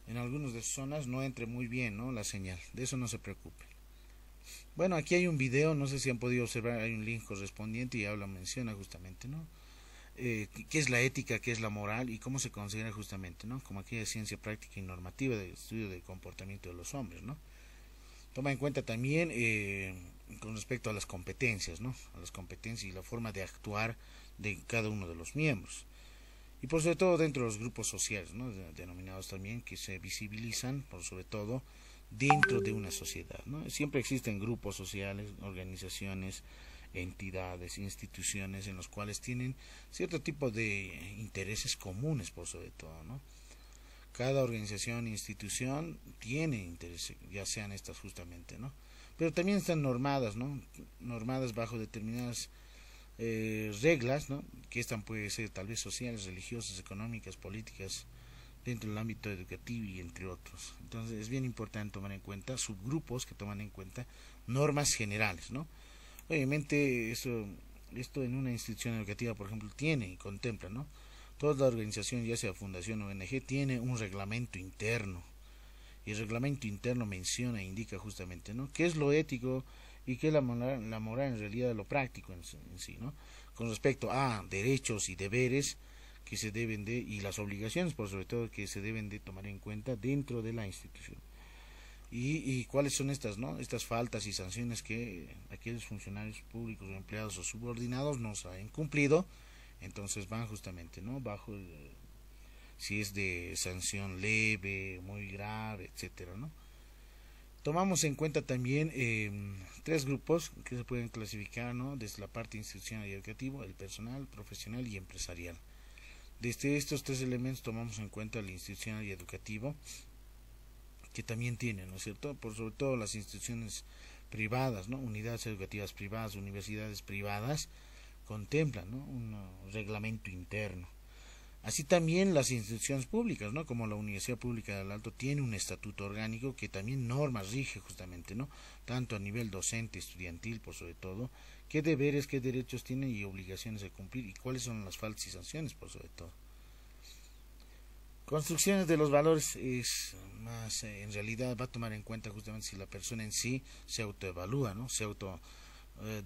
de sus zonas no entre muy bien, ¿no?, la señal. De eso no se preocupen. Bueno, aquí hay un video, no sé si han podido observar, hay un link correspondiente y menciona justamente, ¿no? Qué es la ética, qué es la moral y cómo se considera justamente, ¿no?, como aquella ciencia práctica y normativa del estudio del comportamiento de los hombres, ¿no? Toma en cuenta también con respecto a las competencias, ¿no?, a las competencias y la forma de actuar de cada uno de los miembros. Y por sobre todo dentro de los grupos sociales, ¿no?, denominados también, que se visibilizan por sobre todo dentro de una sociedad, ¿no? Siempre existen grupos sociales, organizaciones, entidades, instituciones en los cuales tienen cierto tipo de intereses comunes por sobre todo, ¿no? Cada organización e institución tiene intereses, ya sean estas justamente, ¿no? Pero también están normadas, ¿no? Normadas bajo determinadas reglas, ¿no?, que estas pueden ser tal vez sociales, religiosas, económicas, políticas, dentro del ámbito educativo y entre otros. Entonces es bien importante tomar en cuenta subgrupos que toman en cuenta normas generales, ¿no? Obviamente esto en una institución educativa, por ejemplo, tiene y contempla, ¿no? Toda organización, ya sea fundación o ONG, tiene un reglamento interno. Y el reglamento interno menciona e indica justamente, ¿no?, qué es lo ético y qué es la moral en realidad, lo práctico en sí, ¿no? Con respecto a derechos y deberes que se deben de, y las obligaciones, por sobre todo, que se deben de tomar en cuenta dentro de la institución. Y cuáles son estas, ¿no?, estas faltas y sanciones que aquellos funcionarios públicos o empleados o subordinados no han cumplido. Entonces van justamente, ¿no?, bajo si es de sanción leve, muy grave, etcétera, ¿no? Tomamos en cuenta también tres grupos que se pueden clasificar, ¿no? Desde la parte institucional y educativa, el personal, profesional y empresarial. Desde estos tres elementos tomamos en cuenta el institucional y educativo, que también tiene, ¿no es cierto? Por sobre todo las instituciones privadas, ¿no? Unidades educativas privadas, universidades privadas, contemplan, ¿no? Un reglamento interno. Así también las instituciones públicas, ¿no? Como la Universidad Pública del Alto tiene un estatuto orgánico que también normas rige justamente, ¿no? Tanto a nivel docente, estudiantil, por sobre todo, qué deberes, qué derechos tienen y obligaciones de cumplir y cuáles son las faltas y sanciones, por sobre todo. Construcciones de los valores es más, en realidad va a tomar en cuenta justamente si la persona en sí se autoevalúa, ¿no? Se auto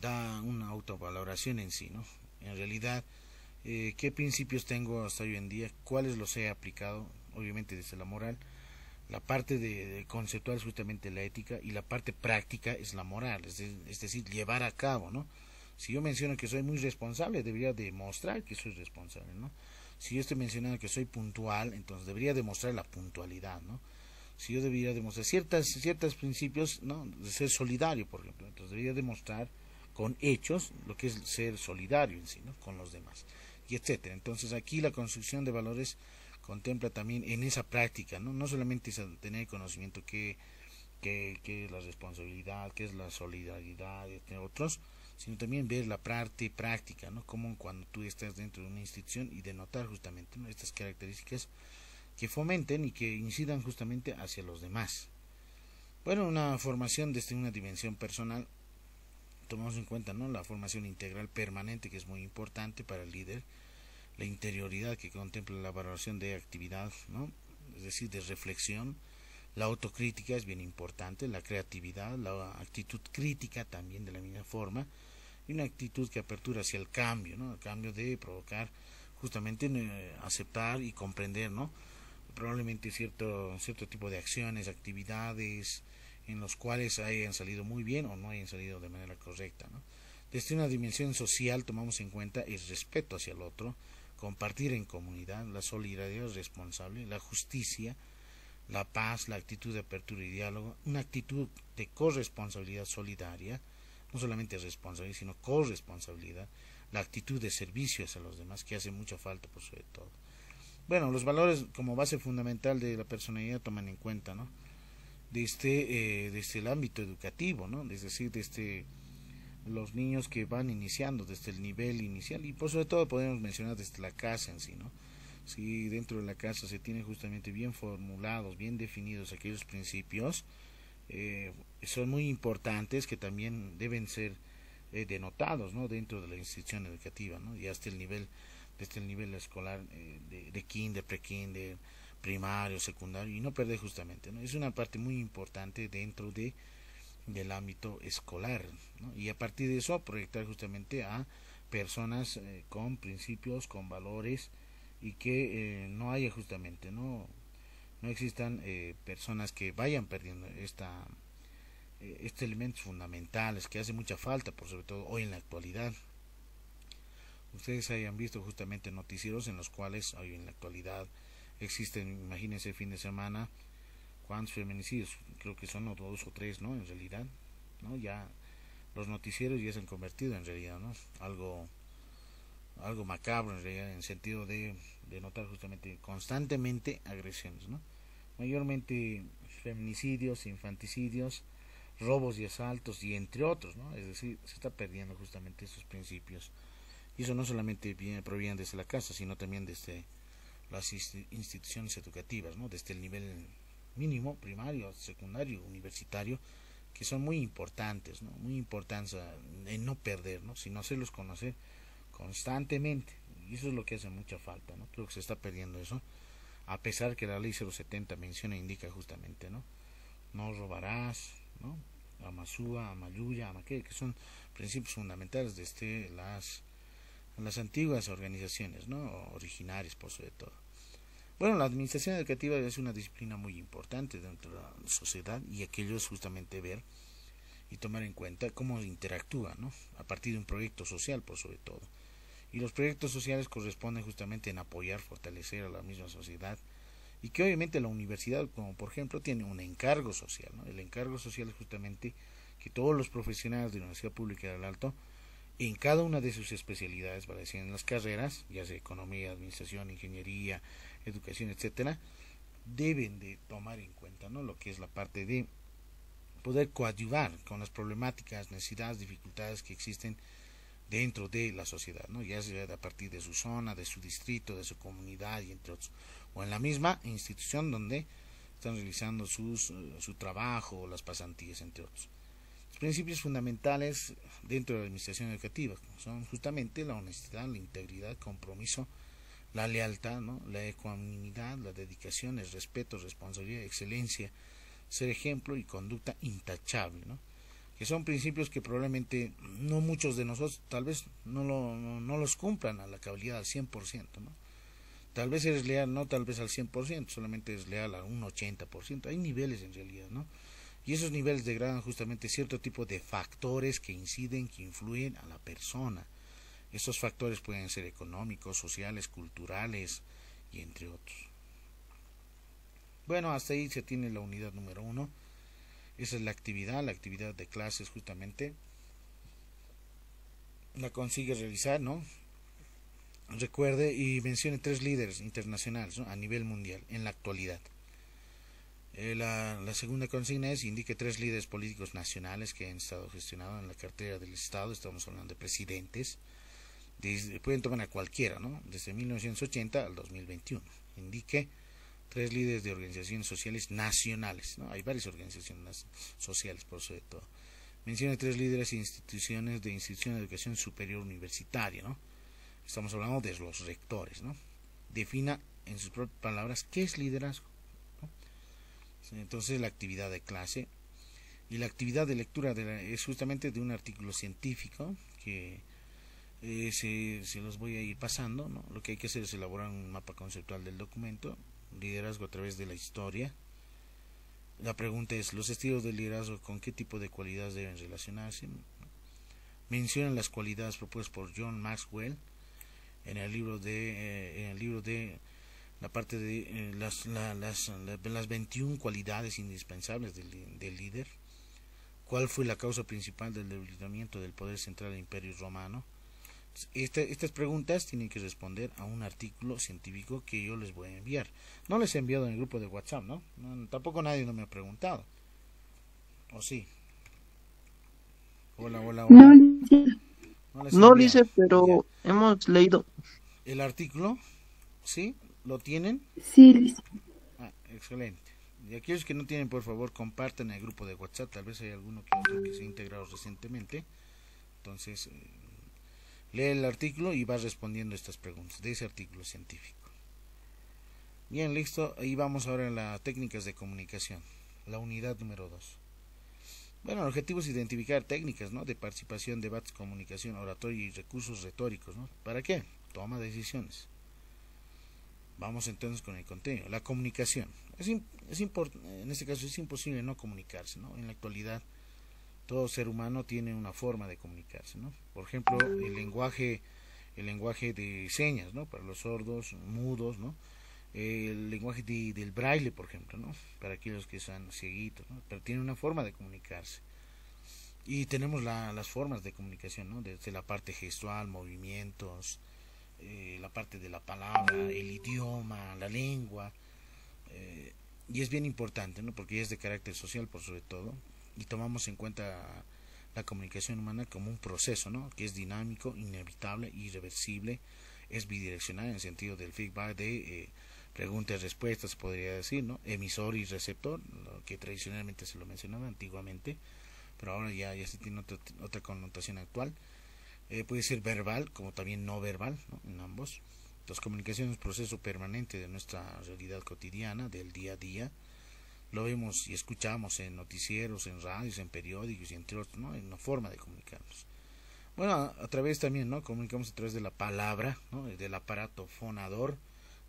da una autovaloración en sí, ¿no? En realidad, qué principios tengo hasta hoy en día, cuáles los he aplicado, obviamente desde la moral. La parte de conceptual es justamente la ética y la parte práctica es la moral, es decir, llevar a cabo, ¿no? Si yo menciono que soy muy responsable, debería demostrar que soy responsable, ¿no? Si yo estoy mencionando que soy puntual, entonces debería demostrar la puntualidad, ¿no? Si yo debería demostrar ciertos principios, ¿no? De ser solidario, por ejemplo, entonces debería demostrar con hechos lo que es ser solidario en sí, ¿no? Con los demás, y etcétera. Entonces aquí la construcción de valores contempla también en esa práctica, ¿no? No solamente es tener conocimiento que es la responsabilidad, que es la solidaridad, entre otros, sino también ver la parte práctica, ¿no? Como cuando tú estás dentro de una institución y denotar justamente, ¿no? Estas características que fomenten y que incidan justamente hacia los demás. Bueno, una formación desde una dimensión personal, tomamos en cuenta, ¿no? La formación integral permanente, que es muy importante para el líder, la interioridad, que contempla la valoración de actividad, ¿no? Es decir, de reflexión. La autocrítica es bien importante, la creatividad, la actitud crítica también de la misma forma, y una actitud que apertura hacia el cambio, ¿no? El cambio de provocar justamente aceptar y comprender, ¿no? Probablemente cierto tipo de acciones, actividades en los cuales hayan salido muy bien o no hayan salido de manera correcta, ¿no? Desde una dimensión social tomamos en cuenta el respeto hacia el otro, compartir en comunidad, la solidaridad responsable, la justicia, la paz, la actitud de apertura y diálogo, una actitud de corresponsabilidad solidaria, no solamente responsabilidad, sino corresponsabilidad, la actitud de servicio hacia los demás, que hace mucha falta por sobre todo. Bueno, los valores como base fundamental de la personalidad toman en cuenta, ¿no? Desde el ámbito educativo, ¿no? Es decir, desde los niños que van iniciando, desde el nivel inicial, y por sobre todo podemos mencionar desde la casa en sí, ¿no? Si dentro de la casa se tiene justamente bien formulados, bien definidos aquellos principios, son muy importantes que también deben ser denotados, ¿no? Dentro de la institución educativa, ¿no? Y hasta el nivel, desde el nivel escolar de kinder, pre-kinder, primario, secundario, y no perder justamente, ¿no? Es una parte muy importante dentro del ámbito escolar, ¿no? Y a partir de eso proyectar justamente a personas con principios, con valores, y que no haya justamente, no existan personas que vayan perdiendo estos elementos fundamentales que hace mucha falta, por sobre todo hoy en la actualidad. Ustedes hayan visto justamente noticieros en los cuales hoy en la actualidad existen, imagínense el fin de semana, cuántos feminicidios, creo que son 2 o 3, ¿no? En realidad, ¿no? Ya los noticieros ya se han convertido en realidad, ¿no? Algo macabro en realidad, en el sentido de notar justamente constantemente agresiones, ¿no? Mayormente feminicidios, infanticidios, robos y asaltos y entre otros, ¿no? Es decir, se está perdiendo justamente esos principios, y eso no solamente proviene desde la casa, sino también desde las instituciones educativas, ¿no? Desde el nivel mínimo, primario, secundario, universitario, que son muy importantes, ¿no? Muy importantes en no perder, ¿no? Sino hacerlos conocer constantemente, y eso es lo que hace mucha falta, ¿no? Creo que se está perdiendo eso, a pesar que la ley 070 menciona e indica justamente, ¿no? No robarás, ¿no? Amasúa, Amayuya, Amaque, que son principios fundamentales desde las antiguas organizaciones, ¿no? Originarias, por sobre todo. Bueno, la administración educativa es una disciplina muy importante dentro de la sociedad, y aquello es justamente ver y tomar en cuenta cómo interactúa, ¿no? A partir de un proyecto social, por sobre todo. Y los proyectos sociales corresponden justamente en apoyar, fortalecer a la misma sociedad y que obviamente la universidad, como por ejemplo, tiene un encargo social, ¿no? El encargo social es justamente que todos los profesionales de la Universidad Pública del Alto, en cada una de sus especialidades, para decir en las carreras, ya sea economía, administración, ingeniería, educación, etcétera, deben de tomar en cuenta, ¿no?, lo que es la parte de poder coadyuvar con las problemáticas, necesidades, dificultades que existen dentro de la sociedad, ¿no?, ya sea a partir de su zona, de su distrito, de su comunidad y entre otros, o en la misma institución donde están realizando su trabajo o las pasantías, entre otros. Los principios fundamentales dentro de la administración educativa son justamente la honestidad, la integridad, compromiso, la lealtad, ¿no?, la ecuanimidad, la dedicación, el respeto, responsabilidad, excelencia, ser ejemplo y conducta intachable, ¿no?, que son principios que probablemente no muchos de nosotros tal vez no los cumplan a la cabalidad al 100%, ¿no? Tal vez eres leal, no tal vez al 100%, solamente es leal a un 80%. Hay niveles en realidad, ¿no? Y esos niveles degradan justamente cierto tipo de factores que inciden, que influyen a la persona. Estos factores pueden ser económicos, sociales, culturales y entre otros. Bueno, hasta ahí se tiene la unidad número 1. Esa es la actividad de clases justamente. La consigue realizar, ¿no? Recuerde y mencione 3 líderes internacionales, ¿no?, a nivel mundial en la actualidad. La segunda consigna es indique 3 líderes políticos nacionales que han estado gestionados en la cartera del Estado. Estamos hablando de presidentes. Pueden tomar a cualquiera, ¿no?, desde 1980 al 2021. Indique 3 líderes de organizaciones sociales nacionales, ¿no? Hay varias organizaciones sociales, por sobre todo. Mencione 3 líderes e instituciones de educación superior universitaria, ¿no? Estamos hablando de los rectores, ¿no? Defina en sus propias palabras qué es liderazgo, ¿no? Entonces la actividad de clase y la actividad de lectura es justamente de un artículo científico que se los voy a ir pasando, ¿no? Lo que hay que hacer es elaborar un mapa conceptual del documento, liderazgo a través de la historia. La pregunta es, ¿los estilos de liderazgo con qué tipo de cualidades deben relacionarse? Mencionan las cualidades propuestas por John Maxwell en el libro de la parte de las 21 cualidades indispensables del líder. ¿Cuál fue la causa principal del debilitamiento del poder central del Imperio Romano? Estas preguntas tienen que responder a un artículo científico que yo les voy a enviar. No les he enviado en el grupo de WhatsApp, ¿no? Tampoco nadie me ha preguntado. ¿O sí? Hola. No, No les he no enviado. dice, pero Ya. hemos leído. ¿El artículo? ¿Sí? ¿Lo tienen? Sí, dice. Excelente. Y aquellos que no tienen, por favor, compartan el grupo de WhatsApp. Tal vez hay alguno que otro que se ha integrado recientemente. Entonces, lee el artículo y va respondiendo estas preguntas de ese artículo científico. Bien, listo. Ahí vamos ahora a las técnicas de comunicación. La unidad número 2. Bueno, el objetivo es identificar técnicas, ¿no?, de participación, debates, comunicación, oratoria y recursos retóricos, ¿no? ¿Para qué? Toma de decisiones. Vamos entonces con el contenido. La comunicación. En este caso es imposible no comunicarse, ¿no? En la actualidad todo ser humano tiene una forma de comunicarse, ¿no? Por ejemplo, el lenguaje de señas, ¿no?, para los sordos, mudos, ¿no? El lenguaje del braille, por ejemplo, ¿no?, para aquellos que son cieguitos, ¿no?, pero tiene una forma de comunicarse. Y tenemos las formas de comunicación, ¿no?, desde la parte gestual, movimientos, la parte de la palabra, el idioma, la lengua, y es bien importante, ¿no?, porque es de carácter social por sobre todo, y tomamos en cuenta la comunicación humana como un proceso, ¿no?, que es dinámico, inevitable, irreversible, es bidireccional en el sentido del feedback de preguntas y respuestas, podría decir, ¿no?, emisor y receptor, lo que tradicionalmente se lo mencionaba antiguamente, pero ahora ya se tiene otra connotación actual. Puede ser verbal como también no verbal, ¿no?, en ambos. Las comunicaciones es un proceso permanente de nuestra realidad cotidiana, del día a día. Lo vemos y escuchamos en noticieros, en radios, en periódicos y entre otros, ¿no?, en una forma de comunicarnos. Bueno, a través también, ¿no?, comunicamos a través de la palabra, ¿no?, del aparato fonador,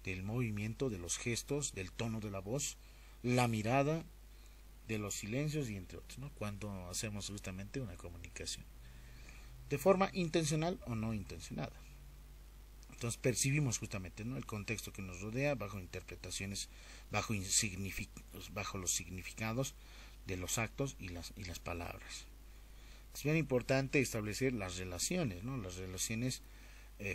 del movimiento, de los gestos, del tono de la voz, la mirada, de los silencios y entre otros, ¿no?, cuando hacemos justamente una comunicación de forma intencional o no intencionada. Entonces percibimos justamente, ¿no?, el contexto que nos rodea bajo interpretaciones, bajo los significados de los actos y las palabras. Es bien importante establecer las relaciones, ¿no?, las relaciones,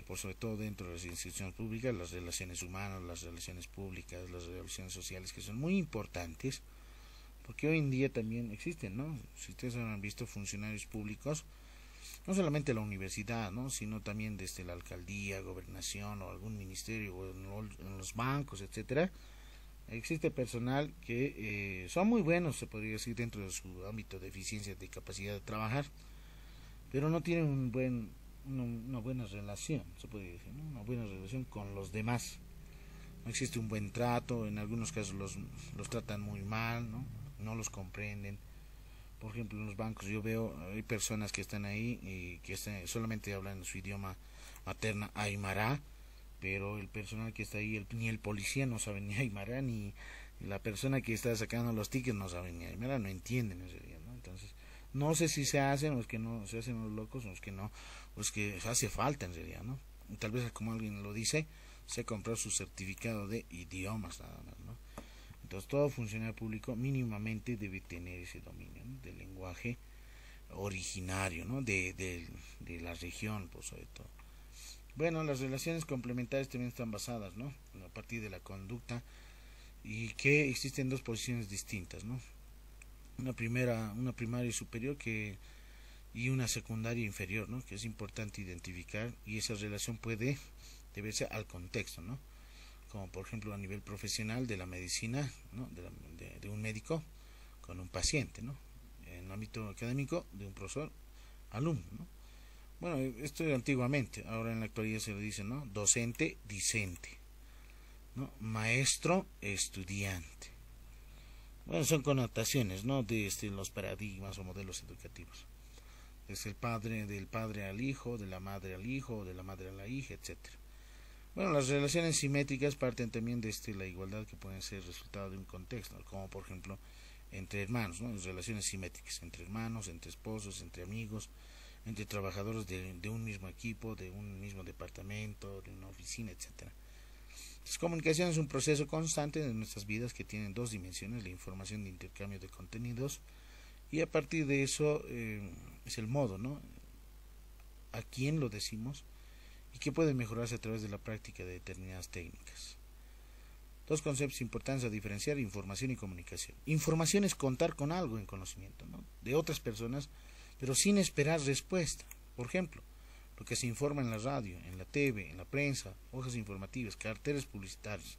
por sobre todo dentro de las instituciones públicas, las relaciones humanas, las relaciones públicas, las relaciones sociales, que son muy importantes, porque hoy en día también existen, ¿no? Si ustedes han visto funcionarios públicos, no solamente la universidad, ¿no?, sino también desde la alcaldía, gobernación o algún ministerio o en los bancos, etcétera. Existe personal que son muy buenos, se podría decir, dentro de su ámbito de eficiencia, de capacidad de trabajar, pero no tienen una buena relación, se podría decir, ¿no?, una buena relación con los demás. No existe un buen trato, en algunos casos los tratan muy mal, no los comprenden. Por ejemplo, en los bancos yo veo, hay personas que están ahí y que solamente hablan su idioma materna, aymara, pero el personal que está ahí, ni el policía no sabe ni aymara, ni la persona que está sacando los tickets no sabe ni aymara, no entienden en realidad, ¿no? Entonces, no sé si se hacen o es que no se hacen los locos, o es que no, o es que hace falta en realidad, ¿no? Y tal vez, como alguien lo dice, se compró su certificado de idiomas nada más, ¿no? Entonces todo funcionario público mínimamente debe tener ese dominio, ¿no?, del lenguaje originario, ¿no?, de la región, por sobre todo. Bueno, las relaciones complementarias también están basadas, ¿no?, a partir de la conducta, y que existen dos posiciones distintas, ¿no? Una primaria y superior y una secundaria inferior, ¿no?, que es importante identificar, y esa relación puede deberse al contexto, ¿no?, como por ejemplo a nivel profesional de la medicina, ¿no?, de un médico con un paciente, ¿no?, en el ámbito académico de un profesor alumno, ¿no? Bueno, esto era antiguamente, ahora en la actualidad se lo dice, ¿no?, docente discente, ¿no?, maestro estudiante. Bueno, son connotaciones, ¿no?, de los paradigmas o modelos educativos. Es del padre al hijo, de la madre al hijo, de la madre a la hija, etcétera. Bueno, las relaciones simétricas parten también de la igualdad, que pueden ser resultado de un contexto, como por ejemplo entre hermanos, ¿no?, las relaciones simétricas entre hermanos, entre esposos, entre amigos, entre trabajadores de un mismo equipo, de un mismo departamento, de una oficina, etcétera. Entonces, comunicación es un proceso constante de nuestras vidas que tiene dos dimensiones: la información de intercambio de contenidos, y a partir de eso es el modo, ¿no?, a quién lo decimos, y que puede mejorarse a través de la práctica de determinadas técnicas. Dos conceptos importantes a diferenciar: información y comunicación. Información es contar con algo en conocimiento, ¿no?, de otras personas, pero sin esperar respuesta. Por ejemplo, lo que se informa en la radio, en la TV, en la prensa, hojas informativas, carteles publicitarios,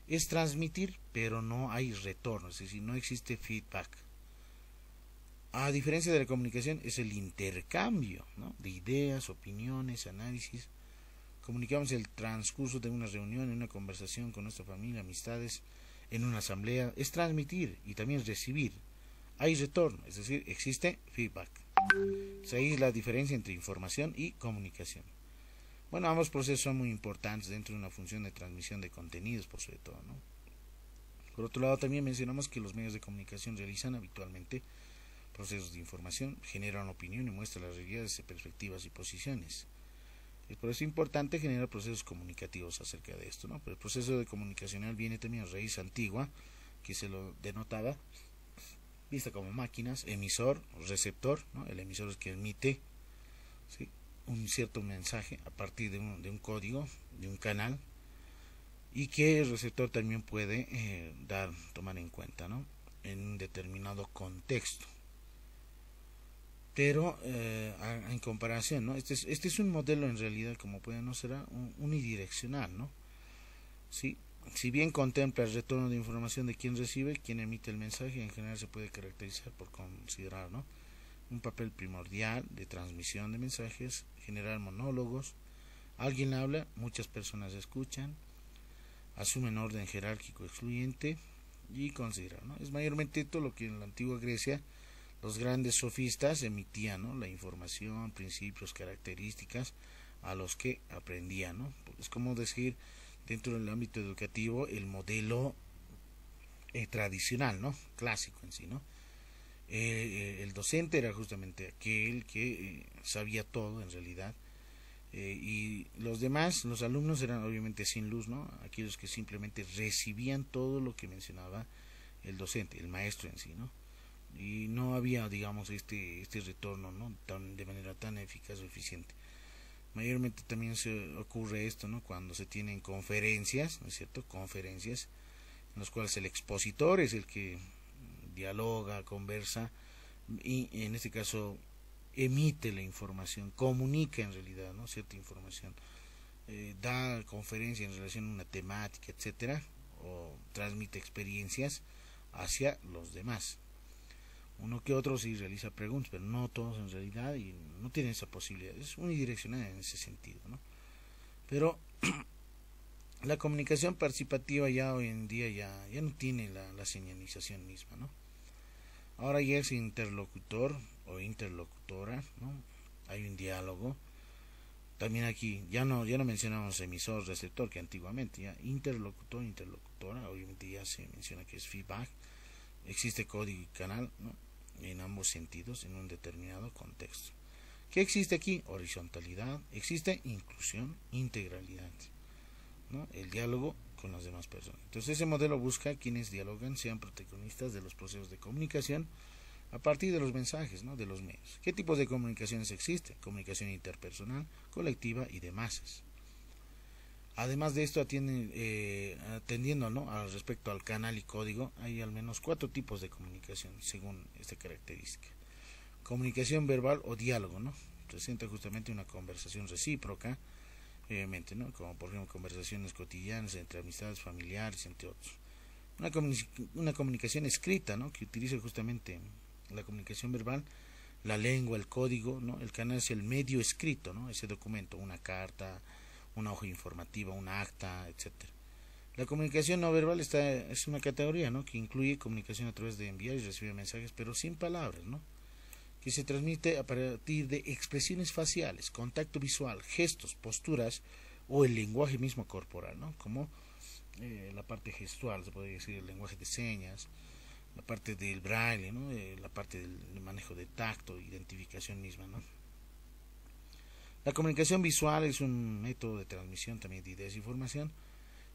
es transmitir, pero no hay retorno, es decir, no existe feedback. A diferencia de la comunicación, es el intercambio, ¿no?, de ideas, opiniones, análisis. Comunicamos el transcurso de una reunión, en una conversación con nuestra familia, amistades, en una asamblea. Es transmitir y también recibir. Hay retorno, es decir, existe feedback. Entonces, ahí es la diferencia entre información y comunicación. Bueno, ambos procesos son muy importantes dentro de una función de transmisión de contenidos, por sobre todo, ¿no? Por otro lado, también mencionamos que los medios de comunicación realizan habitualmente procesos de información, generan opinión y muestran las realidades, perspectivas y posiciones. Es por eso importante generar procesos comunicativos acerca de esto, ¿no? Pero el proceso de comunicacional viene también a raíz antigua, que se lo denotaba, vista como máquinas, emisor, receptor, ¿no? El emisor es que emite, ¿sí?, un cierto mensaje a partir de un código, de un canal, y que el receptor también puede tomar en cuenta, ¿no?, en un determinado contexto. Pero en comparación, ¿no?, este es un modelo en realidad, como puede no ser, unidireccional, ¿no? ¿Sí? Si bien contempla el retorno de información de quien recibe, quien emite el mensaje, en general se puede caracterizar por considerar, ¿no?, un papel primordial de transmisión de mensajes, generar monólogos. Alguien habla, muchas personas escuchan, asumen orden jerárquico excluyente y consideran, ¿no? Es mayormente esto lo que en la antigua Grecia los grandes sofistas emitían, ¿no?, la información, principios, características a los que aprendían, ¿no? Es como decir, dentro del ámbito educativo, el modelo tradicional, ¿no?, clásico en sí, ¿no? El docente era justamente aquel que sabía todo en realidad, Y los demás, los alumnos eran obviamente sin luz, ¿no? Aquellos que simplemente recibían todo lo que mencionaba el docente, el maestro en sí, ¿no? Y no había, digamos, este retorno, ¿no? De manera tan eficaz o eficiente. Mayormente también se ocurre esto, ¿no? Cuando se tienen conferencias, ¿no es cierto? Conferencias en las cuales el expositor es el que dialoga, conversa y en este caso emite la información, comunica en realidad, ¿no? Cierta información, da conferencia en relación a una temática, etcétera, o transmite experiencias hacia los demás. Uno que otro sí realiza preguntas, pero no todos en realidad, y no tienen esa posibilidad. Es unidireccional en ese sentido, ¿no? Pero la comunicación participativa ya hoy en día ya no tiene la señalización misma, ¿no? Ahora ya es interlocutor o interlocutora, ¿no? Hay un diálogo. También aquí ya no mencionamos emisor, receptor, que antiguamente ya interlocutor, interlocutora, obviamente ya se menciona que es feedback. Existe código y canal, ¿no? En ambos sentidos, en un determinado contexto. ¿Qué existe aquí? Horizontalidad, existe inclusión, integralidad, ¿no? El diálogo con las demás personas. Entonces ese modelo busca quienes dialogan sean protagonistas de los procesos de comunicación a partir de los mensajes, ¿no? De los medios. ¿Qué tipos de comunicaciones existen? Comunicación interpersonal, colectiva y de masas. Además de esto, atendiendo, ¿no? Al respecto al canal y código, hay al menos 4 tipos de comunicación según esta característica. Comunicación verbal o diálogo, ¿no? Presenta justamente una conversación recíproca, obviamente, ¿no? Como por ejemplo conversaciones cotidianas entre amistades, familiares, entre otros. Una comunicación escrita, ¿no? Que utiliza justamente la comunicación verbal, la lengua, el código, ¿no? El canal es el medio escrito, ¿no? Ese documento, una carta, una hoja informativa, una acta, etcétera. La comunicación no verbal es una categoría, ¿no? Que incluye comunicación a través de enviar y recibir mensajes, pero sin palabras, ¿no? Que se transmite a partir de expresiones faciales, contacto visual, gestos, posturas o el lenguaje mismo corporal, ¿no? Como la parte gestual, se podría decir el lenguaje de señas, la parte del braille, ¿no? La parte del manejo de tacto, identificación misma, ¿no? La comunicación visual es un método de transmisión también de ideas e información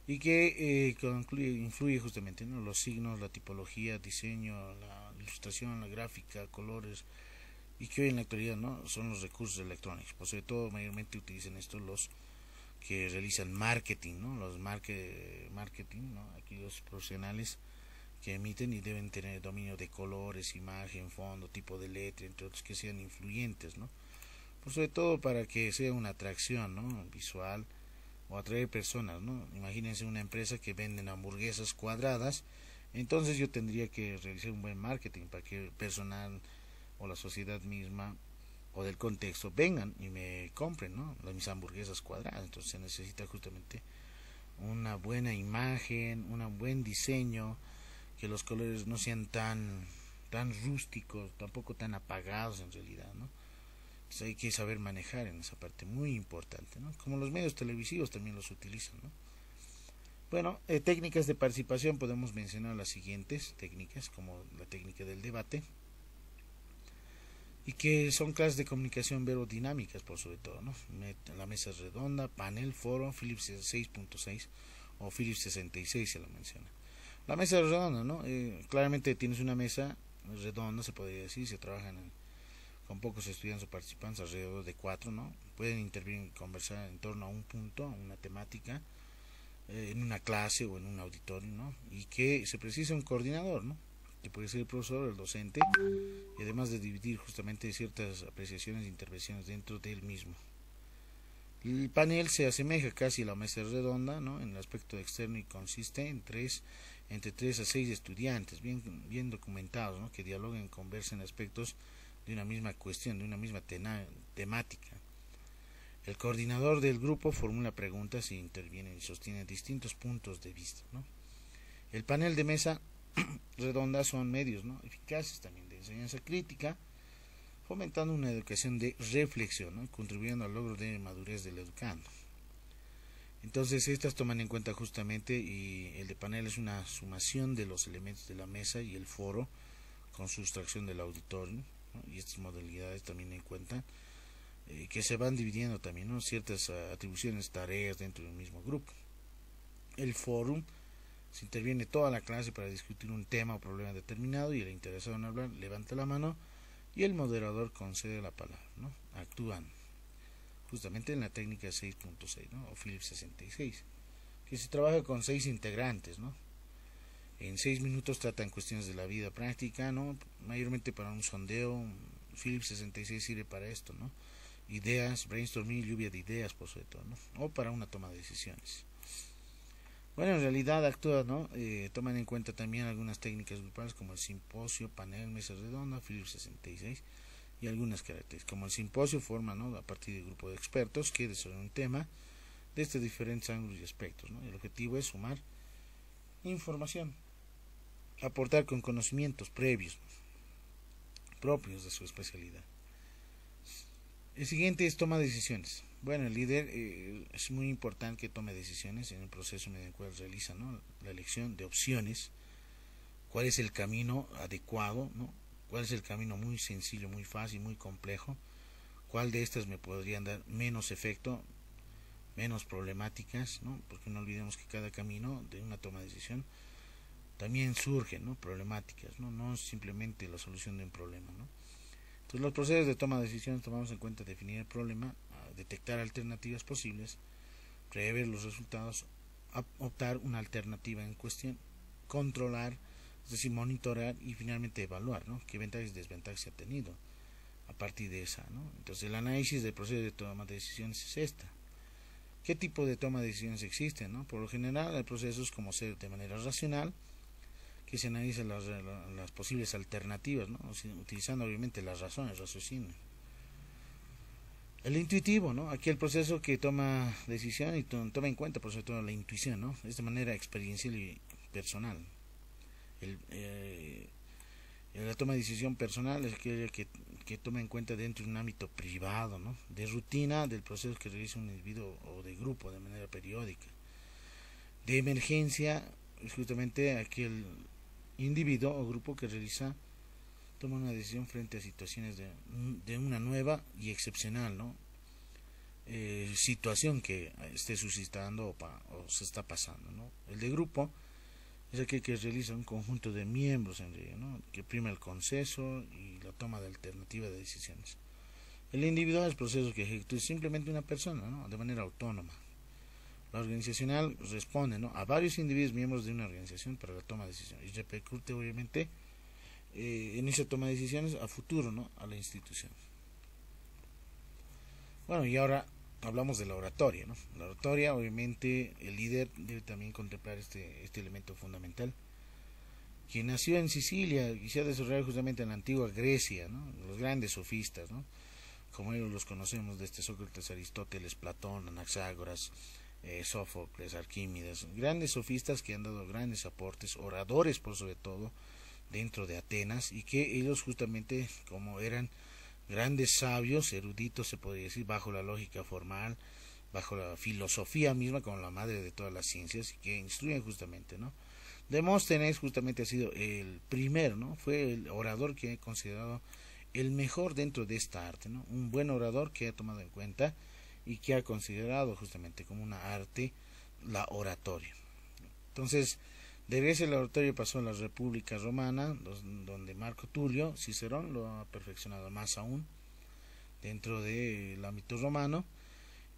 y que influye justamente, ¿no? Los signos, la tipología, diseño, la ilustración, la gráfica, colores, y que hoy en la actualidad, ¿no? Son los recursos electrónicos. Pues sobre todo mayormente utilizan esto los que realizan marketing, ¿no? Los marketing, ¿no? Aquí los profesionales que emiten y deben tener dominio de colores, imagen, fondo, tipo de letra, entre otros que sean influyentes, ¿no? Pues sobre todo para que sea una atracción, ¿no? Visual o atraer personas, ¿no? Imagínense una empresa que venden hamburguesas cuadradas, entonces yo tendría que realizar un buen marketing para que el personal o la sociedad misma o del contexto vengan y me compren, ¿no? Mis hamburguesas cuadradas. Entonces se necesita justamente una buena imagen, un buen diseño, que los colores no sean tan rústicos, tampoco tan apagados en realidad, ¿no? Entonces hay que saber manejar en esa parte, muy importante, ¿no? Como los medios televisivos también los utilizan, ¿no? Bueno, técnicas de participación podemos mencionar las siguientes técnicas, como la técnica del debate, y que son clases de comunicación verbodinámicas por sobre todo, ¿no? La mesa redonda, panel, foro, Philips 6.6 o Philips 66 se lo menciona. La mesa redonda, ¿no? Claramente tienes una mesa redonda, se podría decir, se trabajan con pocos estudiantes o participantes, alrededor de 4, ¿no? Pueden intervenir y conversar en torno a un punto, a una temática, en una clase o en un auditorio, ¿no? Y que se precisa un coordinador, ¿no? Que puede ser el profesor o el docente, y además de dividir justamente ciertas apreciaciones e intervenciones dentro del mismo. El panel se asemeja casi a la mesa redonda, ¿no? En el aspecto externo y consiste en entre 3 a 6 estudiantes bien documentados, ¿no? Que dialoguen, conversen aspectos de una misma cuestión, de una misma temática. El coordinador del grupo formula preguntas e interviene y sostiene distintos puntos de vista, ¿no? El panel de mesa redonda son medios, ¿no? Eficaces también de enseñanza crítica, fomentando una educación de reflexión, ¿no? Contribuyendo al logro de madurez del educando. Entonces estas toman en cuenta justamente, y el de panel es una sumación de los elementos de la mesa y el foro con sustracción del auditorio, ¿no? Y estas modalidades también en cuenta que se van dividiendo también, ¿no? Ciertas atribuciones, tareas dentro del mismo grupo. El fórum, se interviene toda la clase para discutir un tema o problema determinado y el interesado en hablar levanta la mano y el moderador concede la palabra, ¿no? Actúan justamente en la técnica 6.6, ¿no? O Philips 66, que se trabaja con 6 integrantes, ¿no? En 6 minutos tratan cuestiones de la vida práctica, ¿no? Mayormente para un sondeo. Philips 66 sirve para esto, ¿no? Ideas, brainstorming, lluvia de ideas, por sobre todo, ¿no? O para una toma de decisiones. Bueno, en realidad actúa, ¿no? Toman en cuenta también algunas técnicas grupales como el simposio, panel, mesa redonda, Philips 66 y algunas características. Como el simposio forma, ¿no? A partir de un grupo de expertos que desarrollan un tema desde diferentes ángulos y aspectos, ¿no? El objetivo es sumar información, aportar con conocimientos previos, ¿no? Propios de su especialidad. El siguiente es toma de decisiones. Bueno, el líder es muy importante que tome decisiones en el proceso mediante el cual realiza, ¿no? La elección de opciones, cuál es el camino adecuado, ¿no? Cuál es el camino muy sencillo, muy fácil, muy complejo, cuál de estas me podrían dar menos efecto, menos problemáticas, ¿no? Porque no olvidemos que cada camino de una toma de decisión también surgen, ¿no? Problemáticas, ¿no? No es simplemente la solución de un problema, ¿no? Entonces, los procesos de toma de decisiones tomamos en cuenta definir el problema, detectar alternativas posibles, prever los resultados, optar una alternativa en cuestión, controlar, es decir, monitorear y finalmente evaluar, ¿no? Qué ventajas y desventajas se ha tenido a partir de esa, ¿no? Entonces, el análisis del proceso de toma de decisiones es esta. ¿Qué tipo de toma de decisiones existen, no? Por lo general, hay procesos como ser de manera racional, que se analizan las posibles alternativas, ¿no? Utilizando obviamente las razones, raciocinio. El intuitivo, ¿no? Aquí el proceso que toma decisión y toma en cuenta, por sobre todo, la intuición, ¿no? Es de manera experiencial y personal. La toma de decisión personal es aquella que toma en cuenta dentro de un ámbito privado, ¿no? De rutina del proceso que realiza un individuo o de grupo de manera periódica. De emergencia es justamente aquel individuo o grupo que toma una decisión frente a situaciones de una nueva y excepcional, ¿no? Situación que esté suscitando o se está pasando, ¿no? El de grupo es aquel que realiza un conjunto de miembros en realidad, ¿no? Que prima el consenso y la toma de alternativa de decisiones. El individual es el proceso que ejecuta simplemente una persona, ¿no? De manera autónoma. La organizacional responde, ¿no? A varios individuos miembros de una organización para la toma de decisiones y repercute obviamente en esa toma de decisiones a futuro, ¿no? A la institución. Bueno, y ahora hablamos de la oratoria, ¿no? La oratoria, obviamente, el líder debe también contemplar este elemento fundamental, que nació en Sicilia y se ha desarrollado justamente en la antigua Grecia, ¿no? Los grandes sofistas, ¿no? Como ellos los conocemos, desde Sócrates, Aristóteles, Platón, Anaxágoras, Sófocles, Arquímedes, grandes sofistas que han dado grandes aportes, oradores por sobre todo, dentro de Atenas, y que ellos justamente, como eran grandes sabios, eruditos se podría decir, bajo la lógica formal, bajo la filosofía misma, como la madre de todas las ciencias, y que instruyen justamente, ¿no? Demóstenes justamente ha sido el primero, ¿no? Fue el orador que he considerado el mejor dentro de esta arte, ¿no? Un buen orador que ha tomado en cuenta y que ha considerado justamente como una arte la oratoria. Entonces, de Grecia la oratoria pasó a la República Romana, donde Marco Tulio Cicerón lo ha perfeccionado más aún dentro del ámbito romano,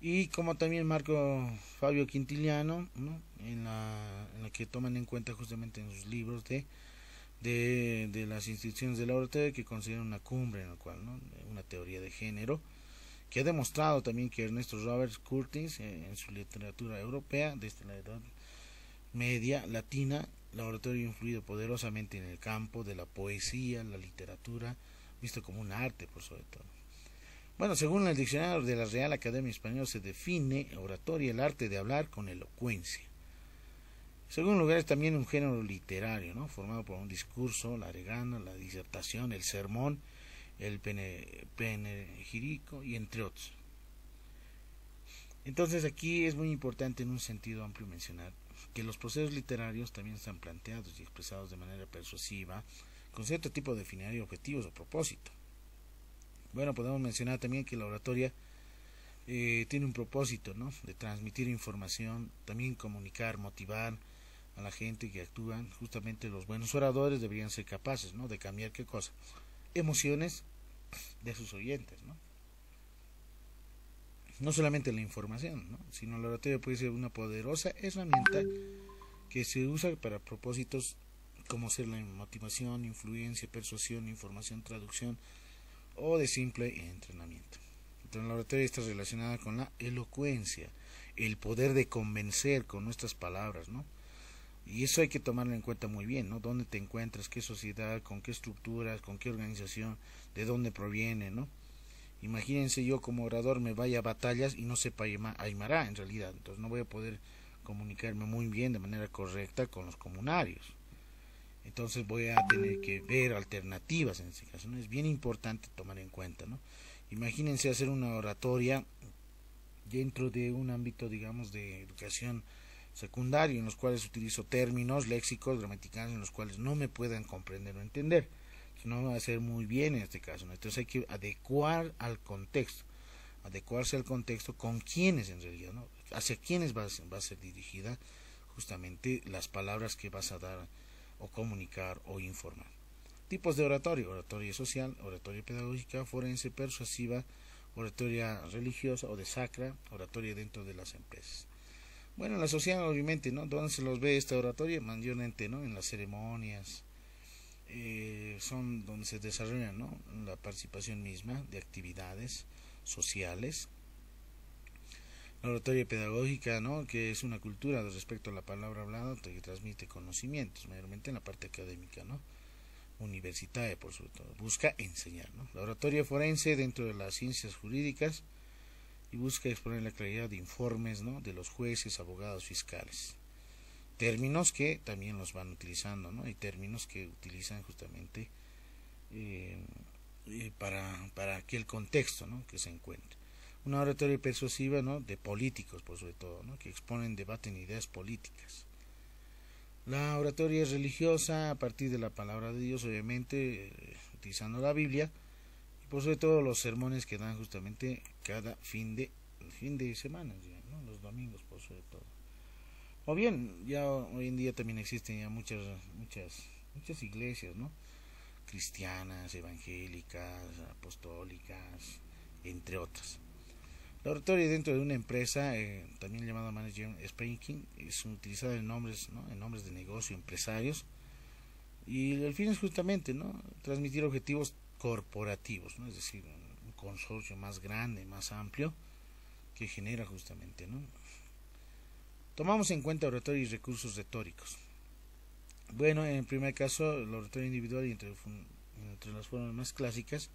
y como también Marco Fabio Quintiliano, ¿no? en la que toman en cuenta justamente en sus libros de las instituciones de la oratoria, que consideran una cumbre en la cual, ¿no? Una teoría de género que ha demostrado también que Ernesto Roberts Curtis en su literatura europea desde la Edad Media latina, la oratoria ha influido poderosamente en el campo de la poesía, la literatura, visto como un arte por sobre todo. Bueno, según el diccionario de la Real Academia Española, se define oratoria el arte de hablar con elocuencia. Según lugares, también un género literario, ¿no? Formado por un discurso, la aregana, la disertación, el sermón, el panegírico y entre otros. Entonces aquí es muy importante en un sentido amplio mencionar que los procesos literarios también están planteados y expresados de manera persuasiva, con cierto tipo de finalidad, objetivos o propósito. Bueno, podemos mencionar también que la oratoria tiene un propósito, ¿no? De transmitir información, también comunicar, motivar a la gente que actúan. Justamente los buenos oradores deberían ser capaces, ¿no? De cambiar qué cosa, emociones de sus oyentes, ¿no? No solamente la información, ¿no? Sino la oratoria puede ser una poderosa herramienta que se usa para propósitos como ser la motivación, influencia, persuasión, información, traducción o de simple entrenamiento. Entonces, la oratoria está relacionada con la elocuencia, el poder de convencer con nuestras palabras, ¿no? Y eso hay que tomarlo en cuenta muy bien, ¿no? ¿Dónde te encuentras? ¿Qué sociedad? ¿Con qué estructuras? ¿Con qué organización? ¿De dónde proviene? ¿No? Imagínense yo como orador me vaya a batallas y no sepa aymara en realidad. Entonces no voy a poder comunicarme muy bien de manera correcta con los comunarios. Entonces voy a tener que ver alternativas en este caso, ¿no? Es bien importante tomar en cuenta, ¿no? Imagínense hacer una oratoria dentro de un ámbito, digamos, de educación secundario, en los cuales utilizo términos, léxicos, gramaticales, en los cuales no me puedan comprender o entender. No va a ser muy bien en este caso, ¿no? Entonces hay que adecuar al contexto, adecuarse al contexto con quiénes en realidad, ¿no? Hacia quiénes va a ser dirigida justamente las palabras que vas a dar o comunicar o informar. Tipos de oratoria: oratoria social, oratoria pedagógica, forense, persuasiva, oratoria religiosa o de sacra, oratoria dentro de las empresas. Bueno, en la social obviamente, ¿no? ¿Dónde se los ve esta oratoria? Mayormente, ¿no? En las ceremonias, son donde se desarrolla, ¿no? La participación misma de actividades sociales. La oratoria pedagógica, ¿no? Que es una cultura respecto a la palabra hablada que transmite conocimientos, mayormente en la parte académica, ¿no? Universitaria, por sobre todo, busca enseñar, ¿no? La oratoria forense dentro de las ciencias jurídicas y busca exponer la claridad de informes, ¿no? De los jueces, abogados, fiscales. Términos que también los van utilizando, ¿no? Hay términos que utilizan justamente para aquel contexto, ¿no? Que se encuentre. Una oratoria persuasiva, ¿no? De políticos, por sobre todo, ¿no? Que exponen, debaten ideas políticas. La oratoria religiosa a partir de la palabra de Dios, obviamente, utilizando la Biblia, y por sobre todo los sermones que dan justamente cada fin de semana, ¿no? Los domingos, por sobre todo. O bien, ya hoy en día también existen ya muchas iglesias, ¿no? Cristianas, evangélicas, apostólicas, entre otras. La oratoria dentro de una empresa, también llamada management speaking, es utilizada en nombres, ¿no? En nombres de negocio, empresarios, y el fin es justamente, ¿no? Transmitir objetivos corporativos, ¿no? Es decir, un consorcio más grande, más amplio, que genera justamente, ¿no? Tomamos en cuenta oratoria y recursos retóricos. Bueno, en el primer caso, la oratoria individual y entre las formas más clásicas,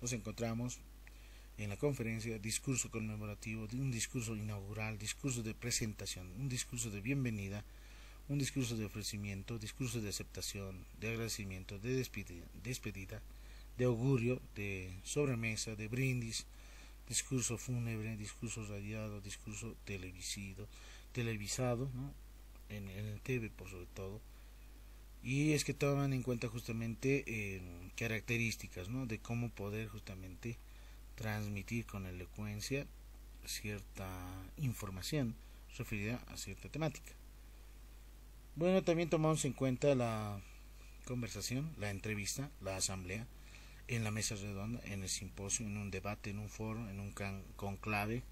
nos encontramos en la conferencia: discurso conmemorativo, un discurso inaugural, discurso de presentación, un discurso de bienvenida, un discurso de ofrecimiento, discurso de aceptación, de agradecimiento, de despedida, de augurio, de sobremesa, de brindis, discurso fúnebre, discurso radiado, discurso televisado, ¿no? En el TV, por sobre todo. Y es que toman en cuenta justamente características, ¿no? De cómo poder justamente transmitir con elocuencia cierta información referida a cierta temática. Bueno, también tomamos en cuenta la conversación, la entrevista, la asamblea, en la mesa redonda, en el simposio, en un debate, en un foro, en un conclave,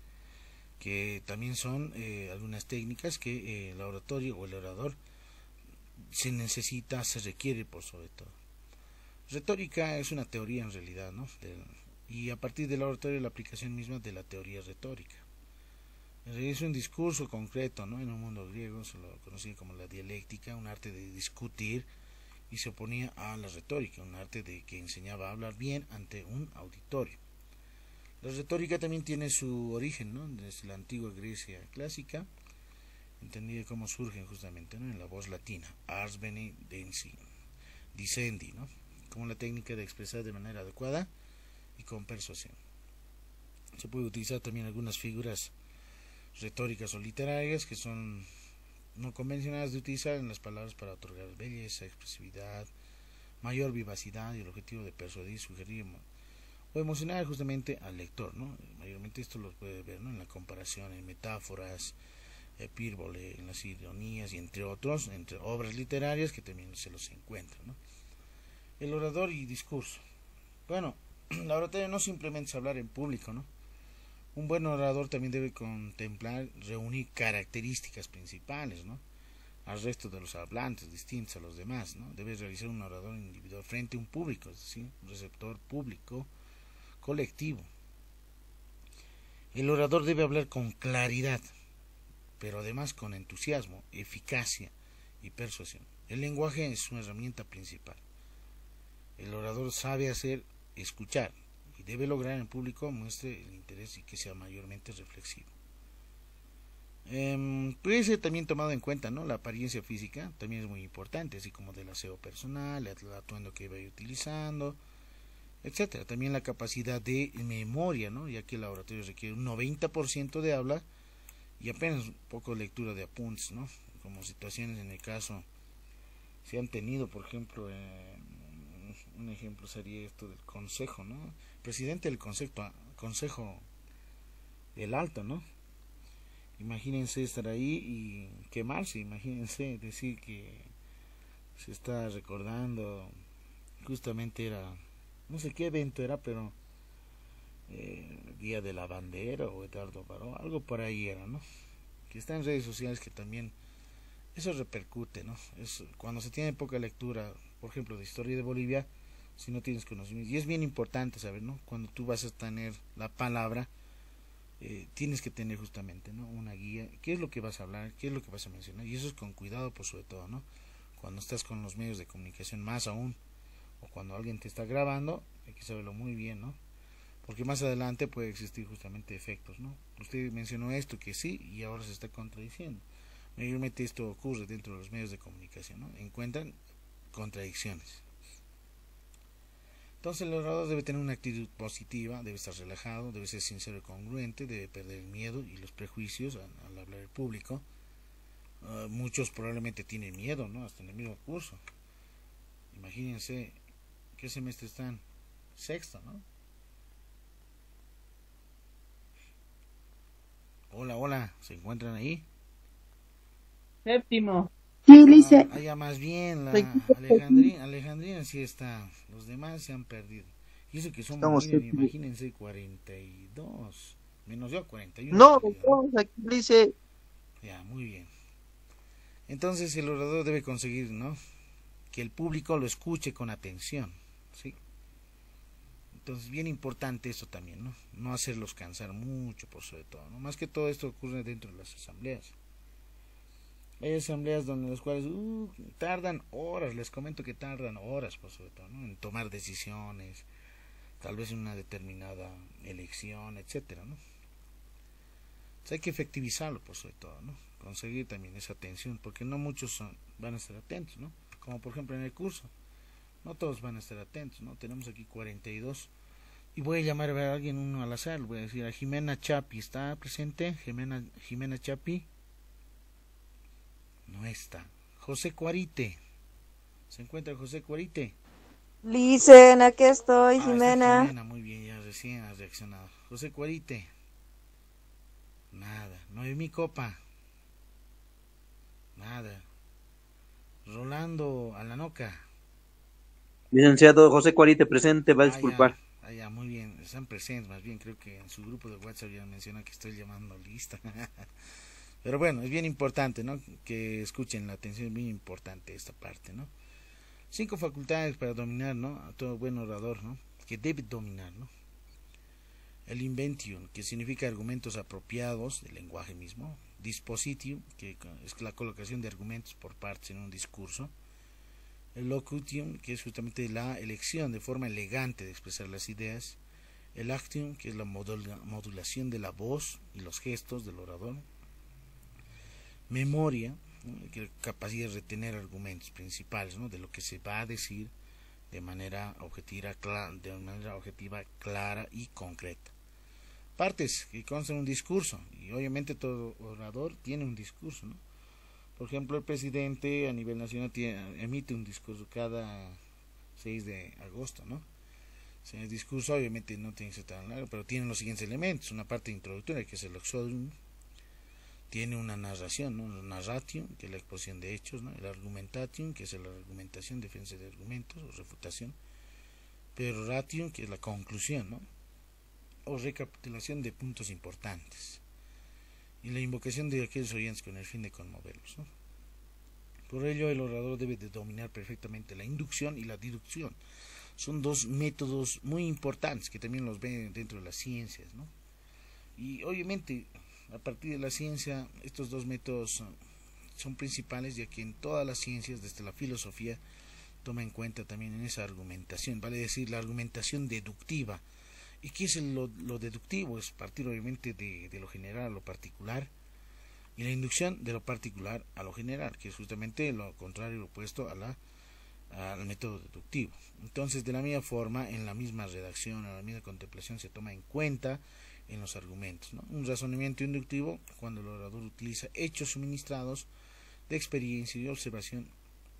que también son algunas técnicas que el oratorio o el orador se requiere por sobre todo. Retórica es una teoría en realidad, ¿no? Y a partir de la oratoria, la aplicación misma de la teoría retórica. Es un discurso concreto, ¿no? En un mundo griego se lo conocía como la dialéctica, un arte de discutir, y se oponía a la retórica, un arte de que enseñaba a hablar bien ante un auditorio. La retórica también tiene su origen, ¿no? Desde la antigua Grecia clásica, entendida como surgen justamente, ¿no? En la voz latina, ars bene dicendi, ¿no? Como la técnica de expresar de manera adecuada y con persuasión. Se puede utilizar también algunas figuras retóricas o literarias que son no convencionadas de utilizar en las palabras para otorgar belleza, expresividad, mayor vivacidad y el objetivo de persuadir, sugerir o emocionar justamente al lector, ¿no? Mayormente esto lo puede ver, ¿no?, en la comparación, en metáforas, hipérbole, en las ironías y entre otros, entre obras literarias que también se los encuentra, ¿no? El orador y discurso. Bueno, la oratoria no simplemente es hablar en público, ¿no? Un buen orador también debe contemplar, reunir características principales, ¿no?, al resto de los hablantes, distintos a los demás, ¿no? Debe realizar un orador individual frente a un público, es decir, un receptor público colectivo. El orador debe hablar con claridad, pero además con entusiasmo, eficacia y persuasión. El lenguaje es su herramienta principal. El orador sabe escuchar, y debe lograr en el público muestre el interés y que sea mayormente reflexivo. Puede ser también tomado en cuenta, ¿no?, la apariencia física también es muy importante, así como del aseo personal, el atuendo que vaya utilizando, etcétera. También la capacidad de memoria, ¿no?, ya que la oratoria requiere un 90% de habla y apenas un poco de lectura de apuntes, ¿no?, como situaciones en el caso se han tenido, por ejemplo, un ejemplo sería esto del consejo, ¿no?, presidente del consejo del alto, ¿no? Imagínense estar ahí y quemarse, imagínense decir que se está recordando, justamente era, no sé qué evento era, pero Día de la Bandera o Eduardo Baró, algo por ahí era, ¿no? Que está en redes sociales, que también eso repercute, ¿no? Es cuando se tiene poca lectura, por ejemplo, de historia de Bolivia, si no tienes conocimiento, y es bien importante saber, ¿no?, cuando tú vas a tener la palabra, tienes que tener justamente, ¿no?, una guía, qué es lo que vas a hablar, qué es lo que vas a mencionar, y eso es con cuidado, por sobre todo, ¿no? Cuando estás con los medios de comunicación, más aún, o cuando alguien te está grabando, hay que saberlo muy bien, ¿no? Porque más adelante puede existir justamente efectos, ¿no? Usted mencionó esto que sí y ahora se está contradiciendo. Mayormente esto ocurre dentro de los medios de comunicación, ¿no? Encuentran contradicciones. Entonces el orador debe tener una actitud positiva, debe estar relajado, debe ser sincero y congruente, debe perder el miedo y los prejuicios al hablar al público. Muchos probablemente tienen miedo, ¿no?, hasta en el mismo curso. Imagínense, ¿qué semestre están? Sexto, ¿no? Hola, hola, ¿se encuentran ahí? Séptimo. Sí, Lice. Allá más bien, la Soy- Alejandrina sí está, los demás se han perdido. Y eso que somos, Estamos miren, séptimo. imagínense, 42, menos yo 41 he No, perdido, ¿no? estamos aquí, Lice. Ya, muy bien. Entonces el orador debe conseguir, ¿no?, que el público lo escuche con atención, ¿sí? Entonces, bien importante eso también, ¿no? No hacerlos cansar mucho, por sobre todo, ¿no? Más que todo esto ocurre dentro de las asambleas. Hay asambleas donde las cuales tardan horas, les comento que tardan horas, por sobre todo, ¿no?, en tomar decisiones, tal vez en una determinada elección, etcétera, ¿no? Entonces hay que efectivizarlo, por sobre todo, ¿no? Conseguir también esa atención, porque no muchos van a estar atentos, ¿no? Como por ejemplo en el curso, no todos van a estar atentos, ¿no? Tenemos aquí 42 y voy a llamar a alguien uno al azar, voy a decir a Jimena Chapi, ¿está presente? Jimena Chapi, no está. José Cuarite, ¿se encuentra José Cuarite? Licen, aquí estoy, Ah, está Jimena. Jimena, muy bien, ya recién ha reaccionado. José Cuarite, nada. Noemí Copa, nada. Rolando Alanoca, Licenciado José Cuarite presente, va a disculpar. ya, muy bien, están presentes, más bien creo que en su grupo de WhatsApp ya menciona que estoy llamando lista. Pero bueno, es bien importante, ¿no?, que escuchen la atención, es bien importante esta parte, ¿no? 5 facultades para dominar, ¿no?, a todo buen orador, ¿no?, que debe dominar, ¿no? El inventium, que significa argumentos apropiados del lenguaje mismo. Dispositium, que es la colocación de argumentos por partes en un discurso. El locutium, que es justamente la elección de forma elegante de expresar las ideas. El actium, que es la modulación de la voz y los gestos del orador. Memoria, ¿no?, que es la capacidad de retener argumentos principales, ¿no?, de lo que se va a decir de manera objetiva, clara y concreta. Partes que constan un discurso, y obviamente todo orador tiene un discurso, ¿no? Por ejemplo, el presidente a nivel nacional emite un discurso cada 6 de agosto, ¿no? En el discurso obviamente no tiene que ser tan largo, pero tiene los siguientes elementos: una parte introductoria, que es el exodum, tiene una narración, ¿no? La narratio, que es la exposición de hechos, ¿no? El argumentation, que es la argumentación, defensa de argumentos o refutación, peroration, que es la conclusión, ¿no? O recapitulación de puntos importantes, y la invocación de aquellos oyentes con el fin de conmoverlos, ¿no? Por ello, el orador debe de dominar perfectamente la inducción y la deducción. Son dos métodos muy importantes que también los ven dentro de las ciencias, ¿no? Y obviamente, a partir de la ciencia, estos dos métodos son principales, ya que en todas las ciencias, desde la filosofía, toma en cuenta también en esa argumentación, vale decir, la argumentación deductiva. ¿Y qué es lo deductivo? Es partir obviamente de lo general a lo particular, y la inducción de lo particular a lo general, que es justamente lo contrario, lo opuesto al método deductivo. Entonces, de la misma forma, en la misma redacción, en la misma contemplación, se toma en cuenta en los argumentos, ¿no? Un razonamiento inductivo, cuando el orador utiliza hechos suministrados de experiencia y observación,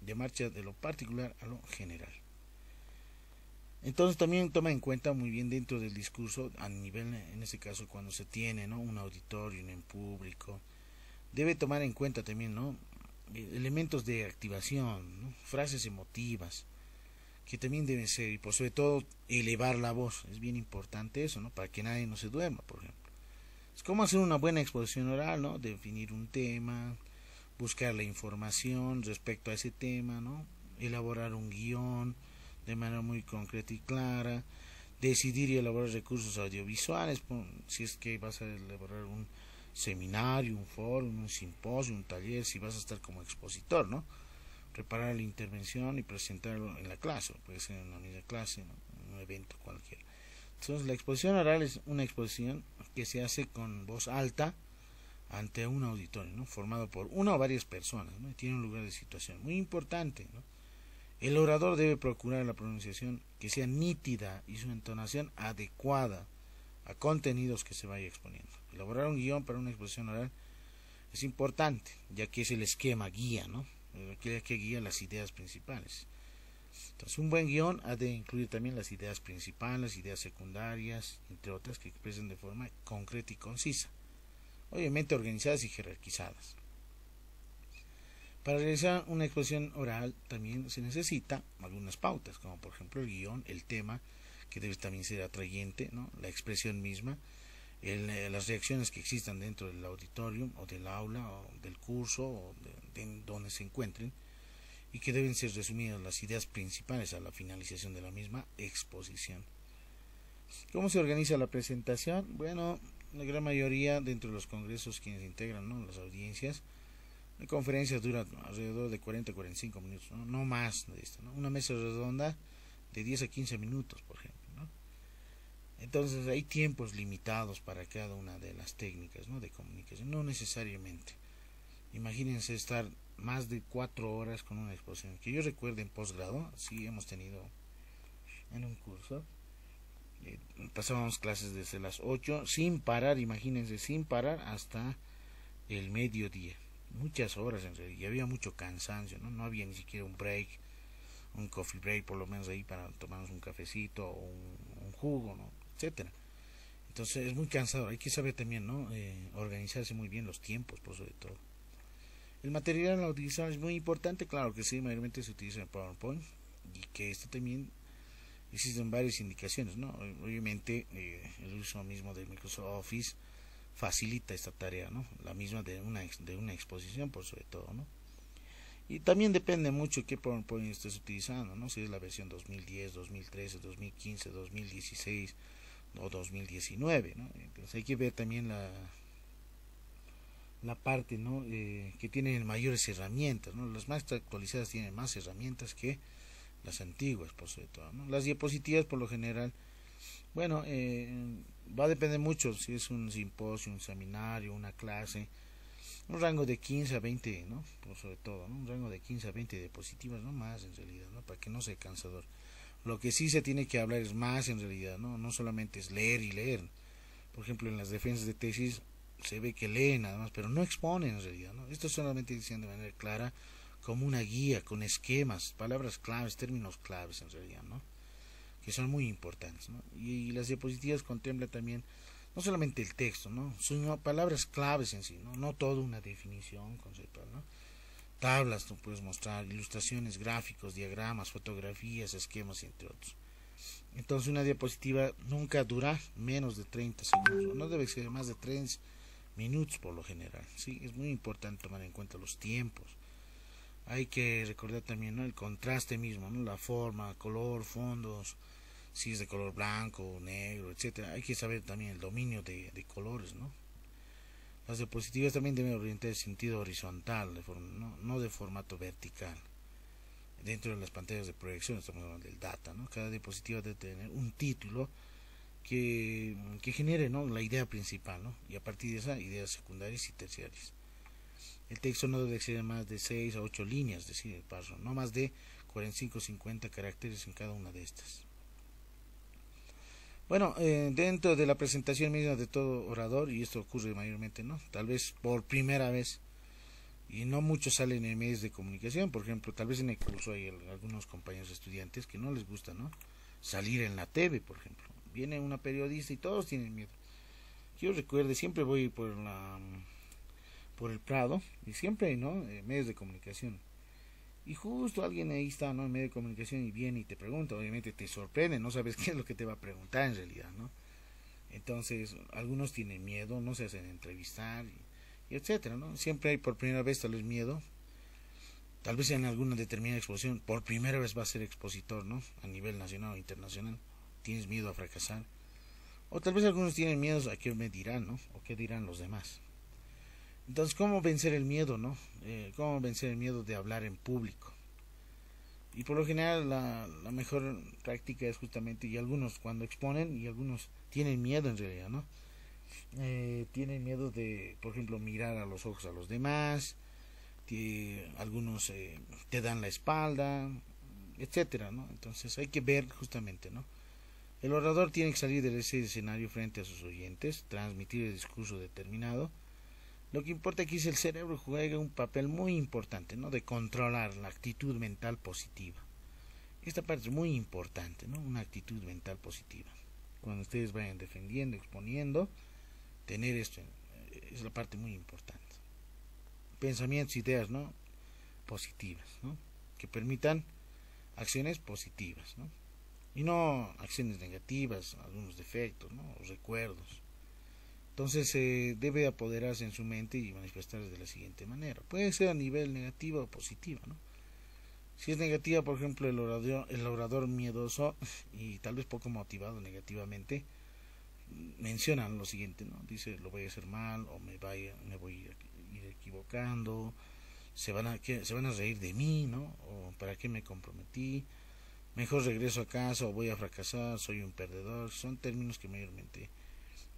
de marcha de lo particular a lo general. Entonces también toma en cuenta muy bien dentro del discurso, a nivel, en este caso, cuando se tiene, ¿no?, un auditorio en público, debe tomar en cuenta también, ¿no?, elementos de activación, ¿no?, frases emotivas, que también deben ser, y por sobre todo elevar la voz. Es bien importante eso, ¿no?, para que nadie no se duerma, por ejemplo. Es como hacer una buena exposición oral, ¿no?, definir un tema, buscar la información respecto a ese tema, ¿no?, elaborar un guión de manera muy concreta y clara, decidir y elaborar recursos audiovisuales, si es que vas a elaborar un seminario, un foro, un simposio, un taller, si vas a estar como expositor, ¿no?, preparar la intervención y presentarlo en la clase, puede ser en la misma clase, ¿no?, en un evento cualquiera. Entonces, la exposición oral es una exposición que se hace con voz alta ante un auditorio, ¿no?, formado por una o varias personas, ¿no?, y tiene un lugar de situación muy importante, ¿no? El orador debe procurar la pronunciación que sea nítida y su entonación adecuada a contenidos que se vaya exponiendo. Elaborar un guión para una exposición oral es importante, ya que es el esquema guía, ¿no?, que guía las ideas principales. Entonces, un buen guión ha de incluir también las ideas principales, las ideas secundarias, entre otras, que expresen de forma concreta y concisa, obviamente organizadas y jerarquizadas. Para realizar una exposición oral también se necesita algunas pautas, como por ejemplo el guión, el tema, que debe también ser atrayente, ¿no?, la expresión misma, las reacciones que existan dentro del auditorio o del aula o del curso o de donde se encuentren, y que deben ser resumidas las ideas principales a la finalización de la misma exposición. ¿Cómo se organiza la presentación? Bueno, la gran mayoría dentro de los congresos quienes integran, ¿no?, las audiencias, la conferencia dura alrededor de 40 a 45 minutos, no más de esto, ¿no? Una mesa redonda de 10 a 15 minutos, por ejemplo, ¿no? Entonces hay tiempos limitados para cada una de las técnicas, ¿no?, de comunicación, no necesariamente. Imagínense estar más de 4 horas con una exposición. Que yo recuerde, en posgrado, sí hemos tenido en un curso, pasábamos clases desde las 8 sin parar, imagínense, sin parar hasta el mediodía. Muchas horas en realidad, y había mucho cansancio, ¿no? No había ni siquiera un break, un coffee break por lo menos ahí para tomarnos un cafecito o un jugo, ¿no?, etcétera. Entonces es muy cansado, hay que saber también, ¿no?, organizarse muy bien los tiempos, por sobre todo. El material audiovisual es muy importante, claro que sí, mayormente se utiliza en PowerPoint, y que esto también existen varias indicaciones, ¿no? Obviamente el uso mismo de Microsoft Office facilita esta tarea, ¿no?, la misma de una exposición, por sobre todo, ¿no? Y también depende mucho qué PowerPoint estés utilizando, ¿no?, si es la versión 2010, 2013, 2015, 2016 o 2019, ¿no? Entonces hay que ver también la parte, ¿no?, que tienen mayores herramientas, ¿no? Las más actualizadas tienen más herramientas que las antiguas, por sobre todo, ¿no? Las diapositivas, por lo general, bueno, va a depender mucho si es un simposio, un seminario, una clase, un rango de 15 a 20, ¿no?, por sobre todo, ¿no?, un rango de 15 a 20 diapositivas, no más en realidad, ¿no?, para que no sea cansador. Lo que sí se tiene que hablar es más en realidad, no solamente es leer y leer. Por ejemplo, en las defensas de tesis se ve que leen nada más, pero no exponen en realidad, ¿no? Esto solamente dicen de manera clara, como una guía, con esquemas, palabras claves, términos claves en realidad, ¿no? que son muy importantes, ¿no? Y las diapositivas contemplan también no solamente el texto, ¿no? Sino palabras claves en sí, ¿no? No toda una definición conceptual, ¿no? Tablas, tú puedes mostrar, ilustraciones, gráficos, diagramas, fotografías, esquemas, entre otros. Entonces una diapositiva nunca dura menos de 30 segundos, no debe ser más de 3 minutos por lo general, ¿sí? Es muy importante tomar en cuenta los tiempos. Hay que recordar también, ¿no?, el contraste mismo, ¿no?, la forma, color, fondos, si es de color blanco, negro, etcétera. Hay que saber también el dominio de colores, ¿no? Las diapositivas también deben orientar en sentido horizontal, no de formato vertical. Dentro de las pantallas de proyección estamos hablando del data, ¿no? Cada diapositiva debe tener un título que genere, ¿no?, la idea principal, ¿no? Y a partir de esa, ideas secundarias y terciarias. El texto no debe exceder más de 6 a 8 líneas, es decir, el párrafo, no más de 45 o 50 caracteres en cada una de estas. Bueno, dentro de la presentación misma de todo orador, y esto ocurre mayormente, ¿no?, tal vez por primera vez, y no muchos salen en medios de comunicación, por ejemplo, tal vez en el curso hay algunos compañeros estudiantes que no les gusta, ¿no?, salir en la TV, por ejemplo. Viene una periodista y todos tienen miedo. Yo recuerdo, siempre voy por el Prado, y siempre hay, ¿no?, medios de comunicación. Y justo alguien ahí está, ¿no?, en medio de comunicación, y viene y te pregunta, obviamente te sorprende, no sabes qué es lo que te va a preguntar en realidad, ¿no? Entonces, algunos tienen miedo, no se hacen entrevistar, y etcétera, ¿no? Siempre hay por primera vez tal vez miedo, tal vez en alguna determinada exposición, por primera vez vas a ser expositor, ¿no?, a nivel nacional o internacional, tienes miedo a fracasar, o tal vez algunos tienen miedo a qué me dirán, ¿no?, o qué dirán los demás. Entonces, ¿cómo vencer el miedo, no? ¿Cómo vencer el miedo de hablar en público? Y por lo general la mejor práctica es justamente, y algunos cuando exponen, y algunos tienen miedo en realidad, ¿no? Tienen miedo de, por ejemplo, mirar a los ojos a los demás, algunos te dan la espalda, etcétera, ¿no? Entonces hay que ver justamente, ¿no? El orador tiene que salir de ese escenario frente a sus oyentes, transmitir el discurso determinado. Lo que importa aquí es el cerebro juega un papel muy importante, ¿no?, de controlar la actitud mental positiva. Esta parte es muy importante, ¿no?, una actitud mental positiva. Cuando ustedes vayan defendiendo, exponiendo, tener esto es la parte muy importante. Pensamientos, ideas, ¿no?, positivas, ¿no?, que permitan acciones positivas, ¿no?, y no acciones negativas, algunos defectos, ¿no?, o recuerdos. Entonces debe apoderarse en su mente y manifestarse de la siguiente manera. Puede ser a nivel negativo o positivo, ¿no? Si es negativa, por ejemplo, el orador miedoso y tal vez poco motivado negativamente, mencionan lo siguiente, ¿no? Dice, lo voy a hacer mal, o me voy a ir equivocando, se van a reír de mí, ¿no? O ¿para qué me comprometí? Mejor regreso a casa, o voy a fracasar, soy un perdedor. Son términos que mayormente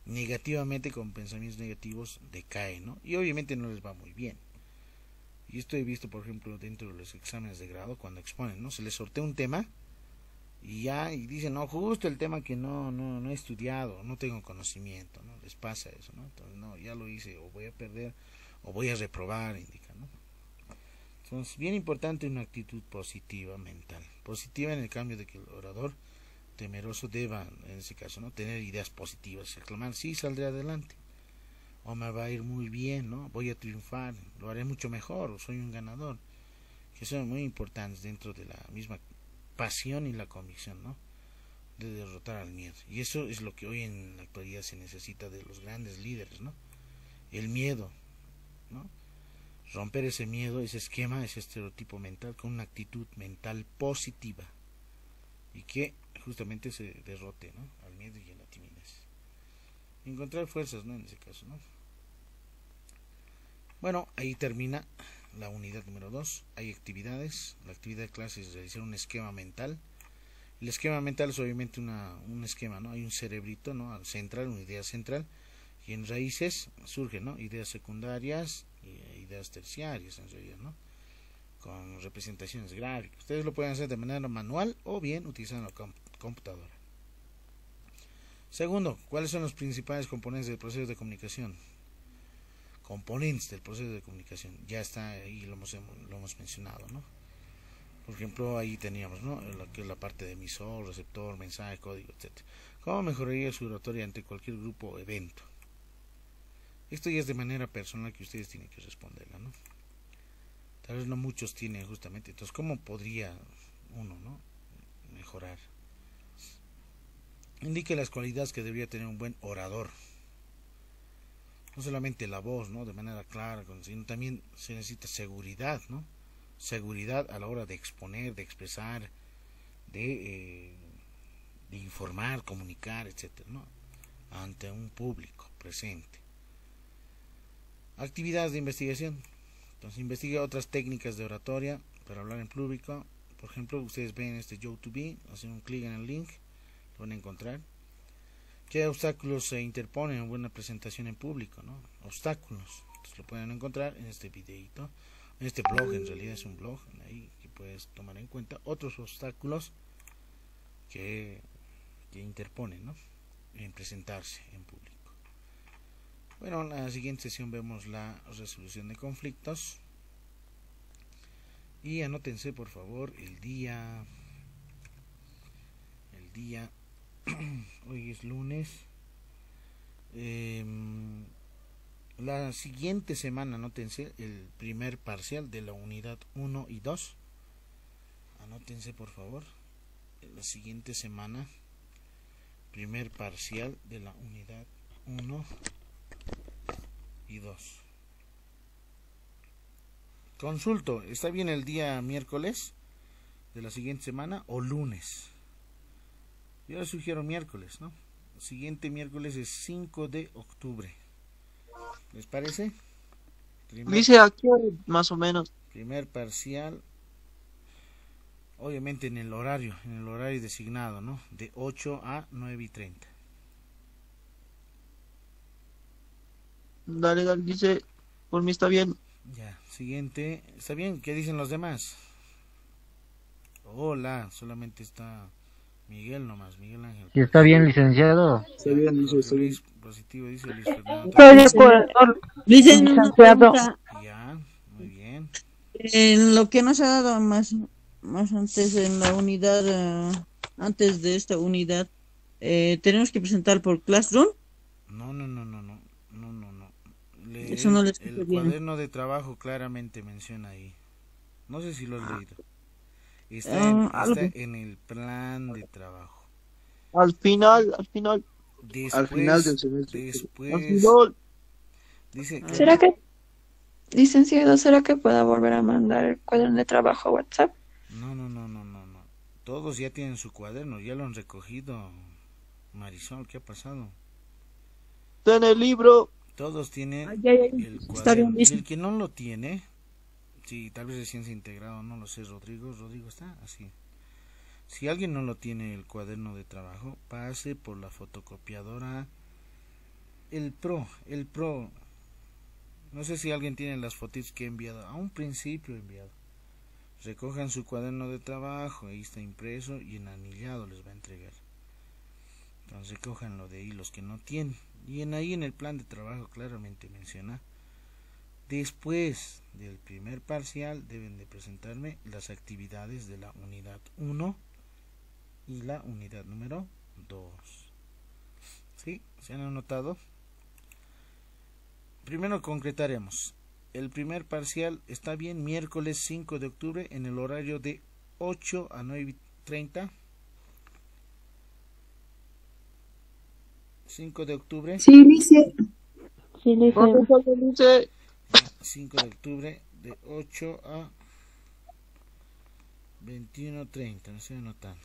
negativamente, con pensamientos negativos, decaen, ¿no? Y obviamente no les va muy bien. Y esto he visto, por ejemplo, dentro de los exámenes de grado, cuando exponen, ¿no? Se les sortea un tema y dicen, no, justo el tema que no he estudiado, no tengo conocimiento, ¿no? Les pasa eso, ¿no? Entonces, no, ya lo hice, o voy a perder, o voy a reprobar, indica, ¿no? Entonces, bien importante una actitud positiva mental. Positiva en el cambio de que el orador temeroso deba, en ese caso, ¿no?, tener ideas positivas, exclamar, sí, saldré adelante, o me va a ir muy bien, ¿no?, voy a triunfar, lo haré mucho mejor, o soy un ganador, que son muy importantes dentro de la misma pasión y la convicción, ¿no?, de derrotar al miedo. Y eso es lo que hoy en la actualidad se necesita de los grandes líderes, ¿no?, el miedo, ¿no?, romper ese miedo, ese esquema, ese estereotipo mental con una actitud mental positiva, y que justamente se derrote, ¿no?, al miedo y a la timidez. Encontrar fuerzas, ¿no?, en ese caso, ¿no? Bueno, ahí termina la unidad número 2. Hay actividades. La actividad de clase es realizar un esquema mental. El esquema mental es obviamente un esquema, ¿no? Hay un cerebrito, ¿no?, central, una idea central, y en raíces surgen, ¿no?, ideas secundarias y ideas terciarias, en realidad, ¿no?, con representaciones gráficas. Ustedes lo pueden hacer de manera manual o bien utilizando la computadora. Segundo, ¿cuáles son los principales componentes del proceso de comunicación? Componentes del proceso de comunicación, ya está ahí, lo hemos mencionado, ¿no? Por ejemplo, ahí teníamos, ¿no?, lo que es la parte de emisor, receptor, mensaje, código, etcétera. ¿Cómo mejoraría su oratoria ante cualquier grupo o evento? Esto ya es de manera personal que ustedes tienen que responderla, ¿no? Tal vez no muchos tienen justamente. Entonces, ¿cómo podría uno, ¿no?, mejorar? Indique las cualidades que debería tener un buen orador. No solamente la voz, ¿no?, de manera clara, sino también se necesita seguridad, ¿no? Seguridad a la hora de exponer, de expresar, de informar, comunicar, etcétera, ¿no?, ante un público presente. Actividades de investigación. Entonces, investiga otras técnicas de oratoria para hablar en público. Por ejemplo, ustedes ven este Yo2Be, hacen un clic en el link, lo van a encontrar. ¿Qué obstáculos se interponen en buena presentación en público, ¿no? Obstáculos. Entonces, lo pueden encontrar en este videito, en este blog. En realidad es un blog ahí que puedes tomar en cuenta otros obstáculos que interponen, ¿no?, en presentarse en público. Bueno, en la siguiente sesión vemos la resolución de conflictos. Y anótense por favor el día hoy es lunes. La siguiente semana anótense el primer parcial de la unidad 1 y 2. Anótense por favor. La siguiente semana, primer parcial de la unidad 1 y 2. Consulto, ¿está bien el día miércoles de la siguiente semana o lunes? Yo les sugiero miércoles, ¿no? El siguiente miércoles es 5 de octubre. ¿Les parece? Dice aquí más o menos. Primer parcial, obviamente en el horario designado, ¿no?, de 8 a 9:30. Dale, dice, por mí está bien. Ya, siguiente, ¿está bien? ¿Qué dicen los demás? Hola, solamente está Miguel nomás, Miguel Ángel. Si está bien, licenciado. Está bien, dice, está bien. Positivo, dice Luis Fernando. Estoy de acuerdo. Dicen una pregunta. Ya, muy bien. En lo que nos ha dado más antes en la unidad, antes de esta unidad, tenemos que presentar por Classroom. No. Eso no le escucho El bien. cuaderno de trabajo claramente menciona ahí. No sé si lo has leído. Está Algo. en el plan de trabajo. Al final. Al final del semestre. Al final. Dice que ¿Será que, licenciado, será que pueda volver a mandar el cuaderno de trabajo a WhatsApp? no. Todos ya tienen su cuaderno, ya lo han recogido. Marisol, ¿qué ha pasado? Está en el libro. Todos tienen Ya. el Está bien, cuaderno. Y dice. el que no lo tiene, sí, tal vez recién se ha integrado, no lo sé, Rodrigo está así. Si alguien no lo tiene el cuaderno de trabajo, pase por la fotocopiadora el Pro. No sé si alguien tiene las fotos que he enviado, a un principio he enviado. Recojan su cuaderno de trabajo, ahí está impreso y en anillado les va a entregar. Entonces recójanlo de ahí los que no tienen. Y ahí en el plan de trabajo claramente menciona: después del primer parcial deben de presentarme las actividades de la unidad 1 y la unidad número 2. ¿Sí? ¿Se han anotado? Primero concretaremos. El primer parcial está bien, miércoles 5 de octubre en el horario de 8 a 9:30. 5 de octubre. Sí, dice. Sí, dice. 5 de octubre de 8 a 21:30. No estoy anotando.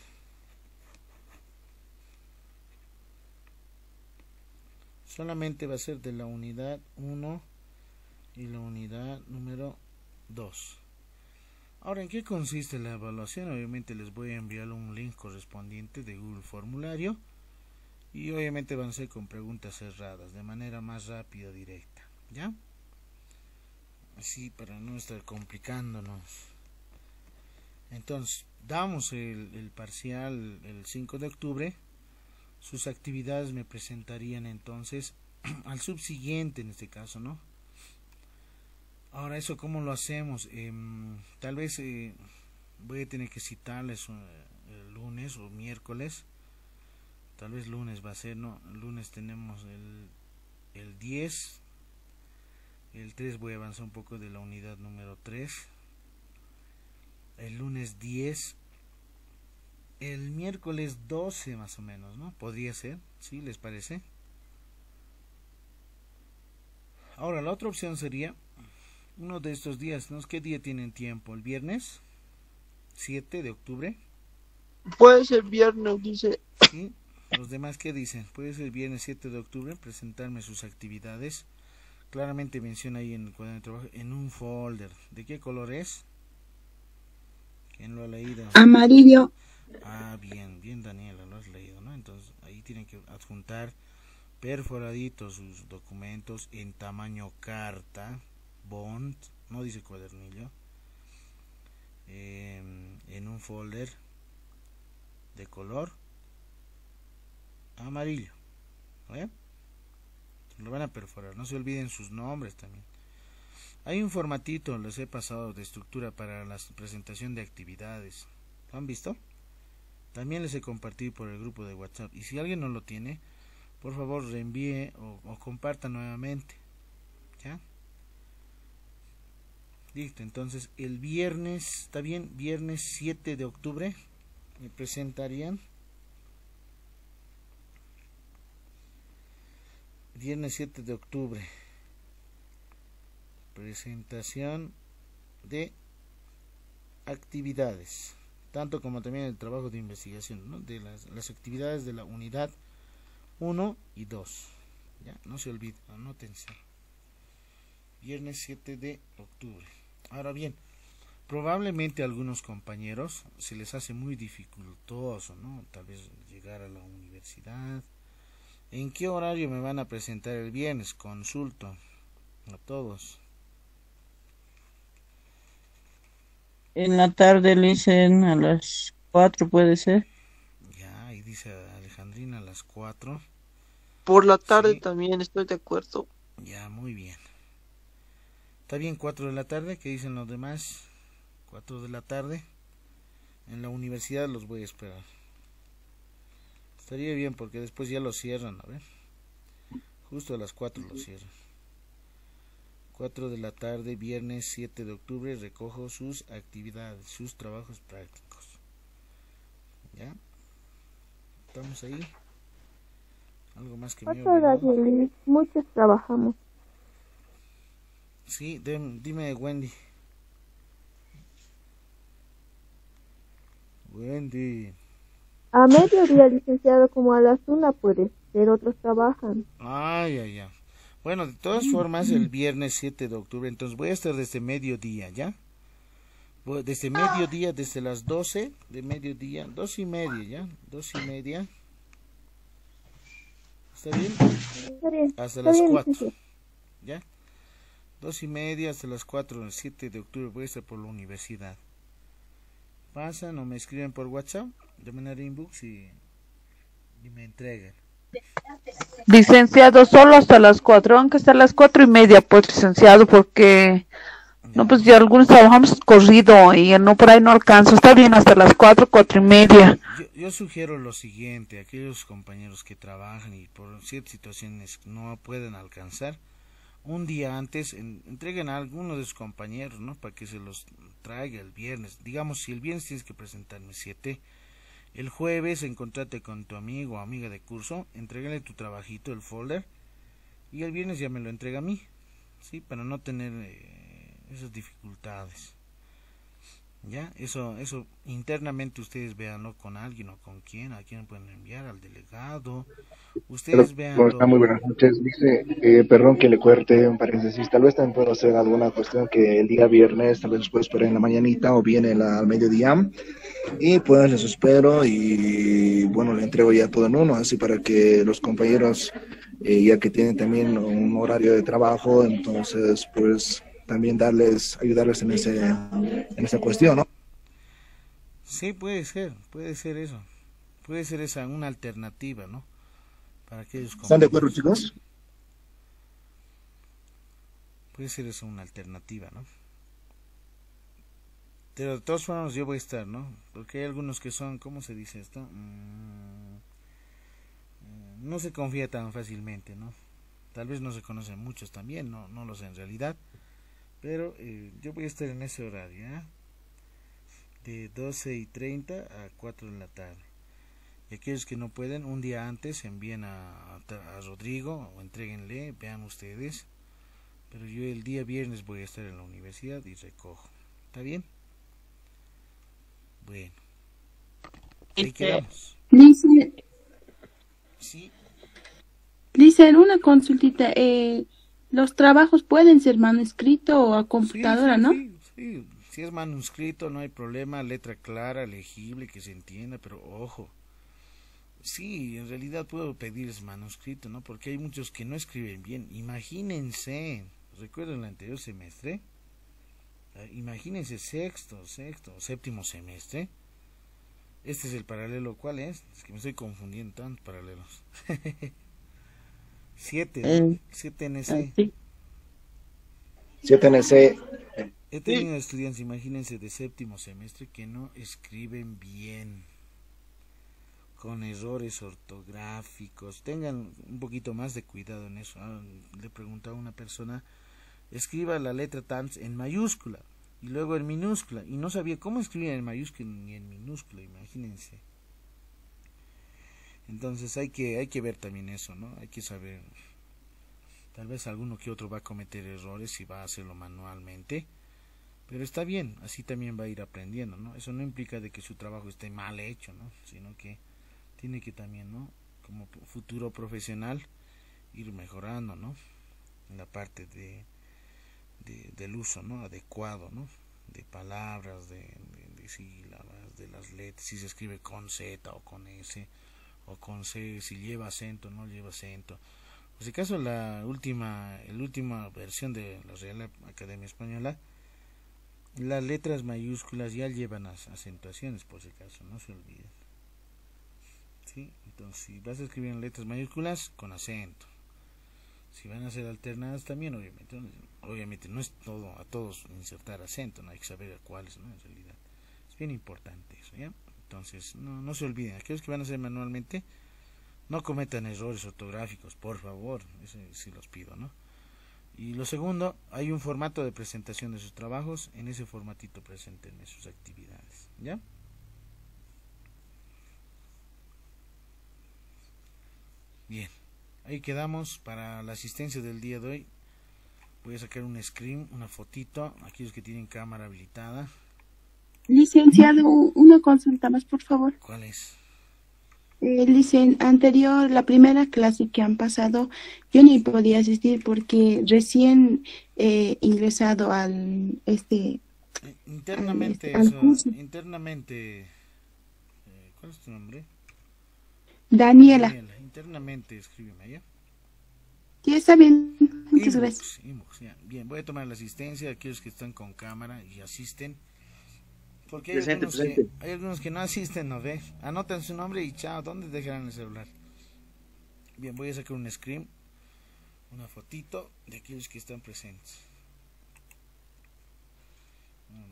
Solamente va a ser de la unidad 1 y la unidad número 2. Ahora, ¿en qué consiste la evaluación? Obviamente les voy a enviar un link correspondiente de Google Formulario. Y obviamente van a ser con preguntas cerradas, de manera más rápida, directa. ¿Ya? Así para no estar complicándonos. Entonces, damos el parcial el 5 de octubre. Sus actividades me presentarían entonces al subsiguiente en este caso, ¿no? Ahora, ¿eso cómo lo hacemos? Tal vez voy a tener que citarles el lunes o miércoles. Tal vez lunes va a ser, no, el lunes tenemos el 10. El 3 voy a avanzar un poco de la unidad número 3. El lunes 10. El miércoles 12 más o menos, ¿no? Podría ser, ¿sí? ¿Les parece? Ahora, la otra opción sería uno de estos días, ¿no? ¿Qué día tienen tiempo? ¿El viernes? 7 de octubre. Puede ser viernes, dice. ¿Sí? Los demás, ¿qué dicen? Puede ser el viernes 7 de octubre, presentarme sus actividades. Claramente menciona ahí en el cuaderno de trabajo, en un folder. ¿De qué color es? ¿Quién lo ha leído? Amarillo. Ah, bien, bien, Daniela, lo has leído, ¿no? Entonces ahí tienen que adjuntar perforaditos sus documentos en tamaño carta, bond, no dice cuadernillo, en un folder de color amarillo, ¿eh? Lo van a perforar, no se olviden sus nombres también. Hay un formatito, les he pasado, de estructura para la presentación de actividades. ¿Lo han visto? También les he compartido por el grupo de WhatsApp. Y si alguien no lo tiene, por favor reenvíe o comparta nuevamente. ¿Ya? Listo, entonces el viernes, ¿está bien? Viernes 7 de octubre me presentarían. Viernes 7 de octubre. Presentación de actividades, tanto como también el trabajo de investigación, ¿no? De las actividades de la unidad 1 y 2. ¿Ya? No se olviden, anótense. Viernes 7 de octubre. Ahora bien, probablemente a algunos compañeros se les hace muy dificultoso, ¿no? Tal vez llegar a la universidad. ¿En qué horario me van a presentar el viernes? Consulto a todos. En la tarde le dicen a las 4, puede ser. Ya, ahí dice Alejandrina a las 4. Por la tarde Sí. también estoy de acuerdo. Ya, muy bien. Está bien, 4 de la tarde. ¿Qué dicen los demás? 4 de la tarde. En la universidad los voy a esperar. Estaría bien porque después ya lo cierran, a ver. Justo a las 4 lo cierran. 4 de la tarde, viernes 7 de octubre, recojo sus actividades, sus trabajos prácticos. ¿Ya? ¿Estamos ahí? ¿Algo más que me he olvidado? Muchos trabajamos. Sí, dime, Wendy. Wendy. A mediodía, licenciado, como a las 1 puede ser, otros trabajan. Ay. Bueno, de todas formas, el viernes 7 de octubre, entonces voy a estar desde mediodía, ¿ya? Desde mediodía, desde las 12 de mediodía, 2:30, ¿ya? 2:30. ¿Está bien? Está bien. Hasta Está las bien, 4, licenciado. ¿ya? 2:30 hasta las 4, el 7 de octubre voy a estar por la universidad. Pasan o me escriben por WhatsApp, de manera inbox y me entregan. Licenciado, solo hasta las 4, aunque hasta las 4:30, pues, licenciado, porque no, pues ya algunos trabajamos corrido y no por ahí no alcanzo. Está bien hasta las 4:30. Yo sugiero lo siguiente, aquellos compañeros que trabajan y por ciertas situaciones no pueden alcanzar, un día antes entreguen a alguno de sus compañeros, ¿no? Para que se los traiga el viernes. Digamos, si el viernes tienes que presentarme 7, el jueves encontrate con tu amigo o amiga de curso, entrégale tu trabajito, el folder, y el viernes ya me lo entrega a mí, ¿sí? Para no tener esas dificultades. Ya, eso internamente ustedes véanlo con alguien o con quién, a quién pueden enviar, al delegado. Ustedes véanlo. Muy buenas noches. Dice, perdón que le corte un paréntesis. Tal vez también puedo hacer alguna cuestión que el día viernes, tal vez los puedo esperar en la mañanita o bien al mediodía. Y pues les espero y bueno, le entrego ya todo en uno, así para que los compañeros, ya que tienen también un horario de trabajo, entonces pues también ayudarles en esa cuestión, ¿no? Sí, puede ser eso. Puede ser esa una alternativa, ¿no? Para aquellos compañeros. ¿Están de acuerdo, chicos? Puede ser eso una alternativa, ¿no? Pero de todas formas yo voy a estar, ¿no? Porque hay algunos que son, ¿cómo se dice esto? No se confía tan fácilmente, ¿no? Tal vez no se conocen muchos también, no lo sé en realidad. Pero yo voy a estar en ese horario, ¿eh? De 12:30 a 4 de la tarde. Y aquellos que no pueden, un día antes envíen a Rodrigo o entréguenle, vean ustedes. Pero yo el día viernes voy a estar en la universidad y recojo. ¿Está bien? Bueno. Ahí quedamos. Sí. Dicen una consultita. Los trabajos pueden ser manuscrito o a computadora, sí, ¿no? Sí. Si es manuscrito no hay problema, letra clara, legible, que se entienda, pero ojo. Sí, en realidad puedo pedir ese manuscrito, ¿no? Porque hay muchos que no escriben bien. Imagínense, recuerdo el anterior semestre, imagínense sexto, séptimo semestre. Este es el paralelo, ¿cuál es? Es que me estoy confundiendo tantos paralelos. 7 NC. Sí. 7 NC. He tenido estudiantes, imagínense, de séptimo semestre que no escriben bien, con errores ortográficos. Tengan un poquito más de cuidado en eso. Le preguntaba a una persona, escriba la letra TANS en mayúscula y luego en minúscula, y no sabía cómo escribir en mayúscula ni en minúscula, imagínense. Entonces hay que ver también eso, ¿no? Hay que saber. Tal vez alguno que otro va a cometer errores y va a hacerlo manualmente, pero está bien, así también va a ir aprendiendo, ¿no? Eso no implica de que su trabajo esté mal hecho, ¿no? Sino que tiene que también, ¿no? Como futuro profesional, ir mejorando, ¿no? En la parte del uso, ¿no? Adecuado, ¿no? De palabras, de sílabas, de las letras, si se escribe con Z o con S o con C, si lleva acento o no lleva acento. Por si acaso la última versión de la Real Academia Española, las letras mayúsculas ya llevan acentuaciones, por si acaso, no se olviden. ¿Sí? Entonces, si vas a escribir en letras mayúsculas, con acento. Si van a ser alternadas también, obviamente no es todo a todos insertar acento, no hay que saber a cuáles, ¿no? En realidad es bien importante eso, ¿ya? Entonces no se olviden, aquellos que van a hacer manualmente, no cometan errores ortográficos, por favor, eso sí los pido, ¿no? Y lo segundo, hay un formato de presentación de sus trabajos, en ese formatito presenten sus actividades, ¿ya? Bien, ahí quedamos para la asistencia del día de hoy. Voy a sacar un screen, una fotito, aquellos que tienen cámara habilitada. Licenciado, una consulta más, por favor. ¿Cuál es? Anterior, la primera clase que han pasado, yo ni podía asistir porque recién ingresado al internamente al curso. Internamente, ¿cuál es tu nombre? Daniela. Internamente escríbeme, ¿ya? Sí, está bien, muchas gracias. Inbox, ya. Bien, voy a tomar la asistencia, aquellos que están con cámara y asisten. Porque hay algunos que no asisten, ¿no ve? Anotan su nombre y chao, ¿dónde dejarán el celular? Bien, voy a sacar un screen, una fotito de aquellos que están presentes.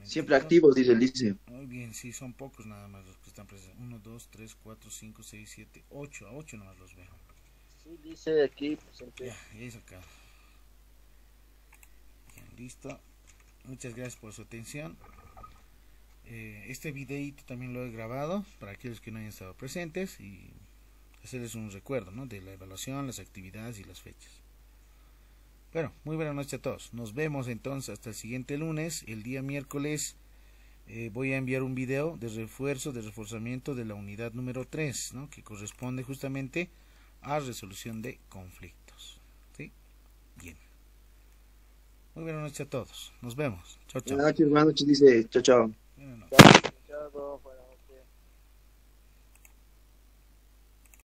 Siempre activos, dice el dice. Muy bien, sí, son pocos nada más los que están presentes. 1, 2, 3, 4, 5, 6, 7, 8. A 8 nomás los veo. Sí, dice aquí presente. Ya he sacado. Bien, listo. Muchas gracias por su atención. Este videito también lo he grabado para aquellos que no hayan estado presentes y hacerles un recuerdo, ¿no? De la evaluación, las actividades y las fechas. Bueno, muy buenas noches a todos. Nos vemos entonces hasta el siguiente lunes. El día miércoles voy a enviar un video de reforzamiento de la unidad número 3, ¿no? Que corresponde justamente a resolución de conflictos. ¿Sí? Bien. Muy buenas noches a todos. Nos vemos. Chao, chao. Buenas noches, dice. Chao, chao. Buenas noches. Chao, buenas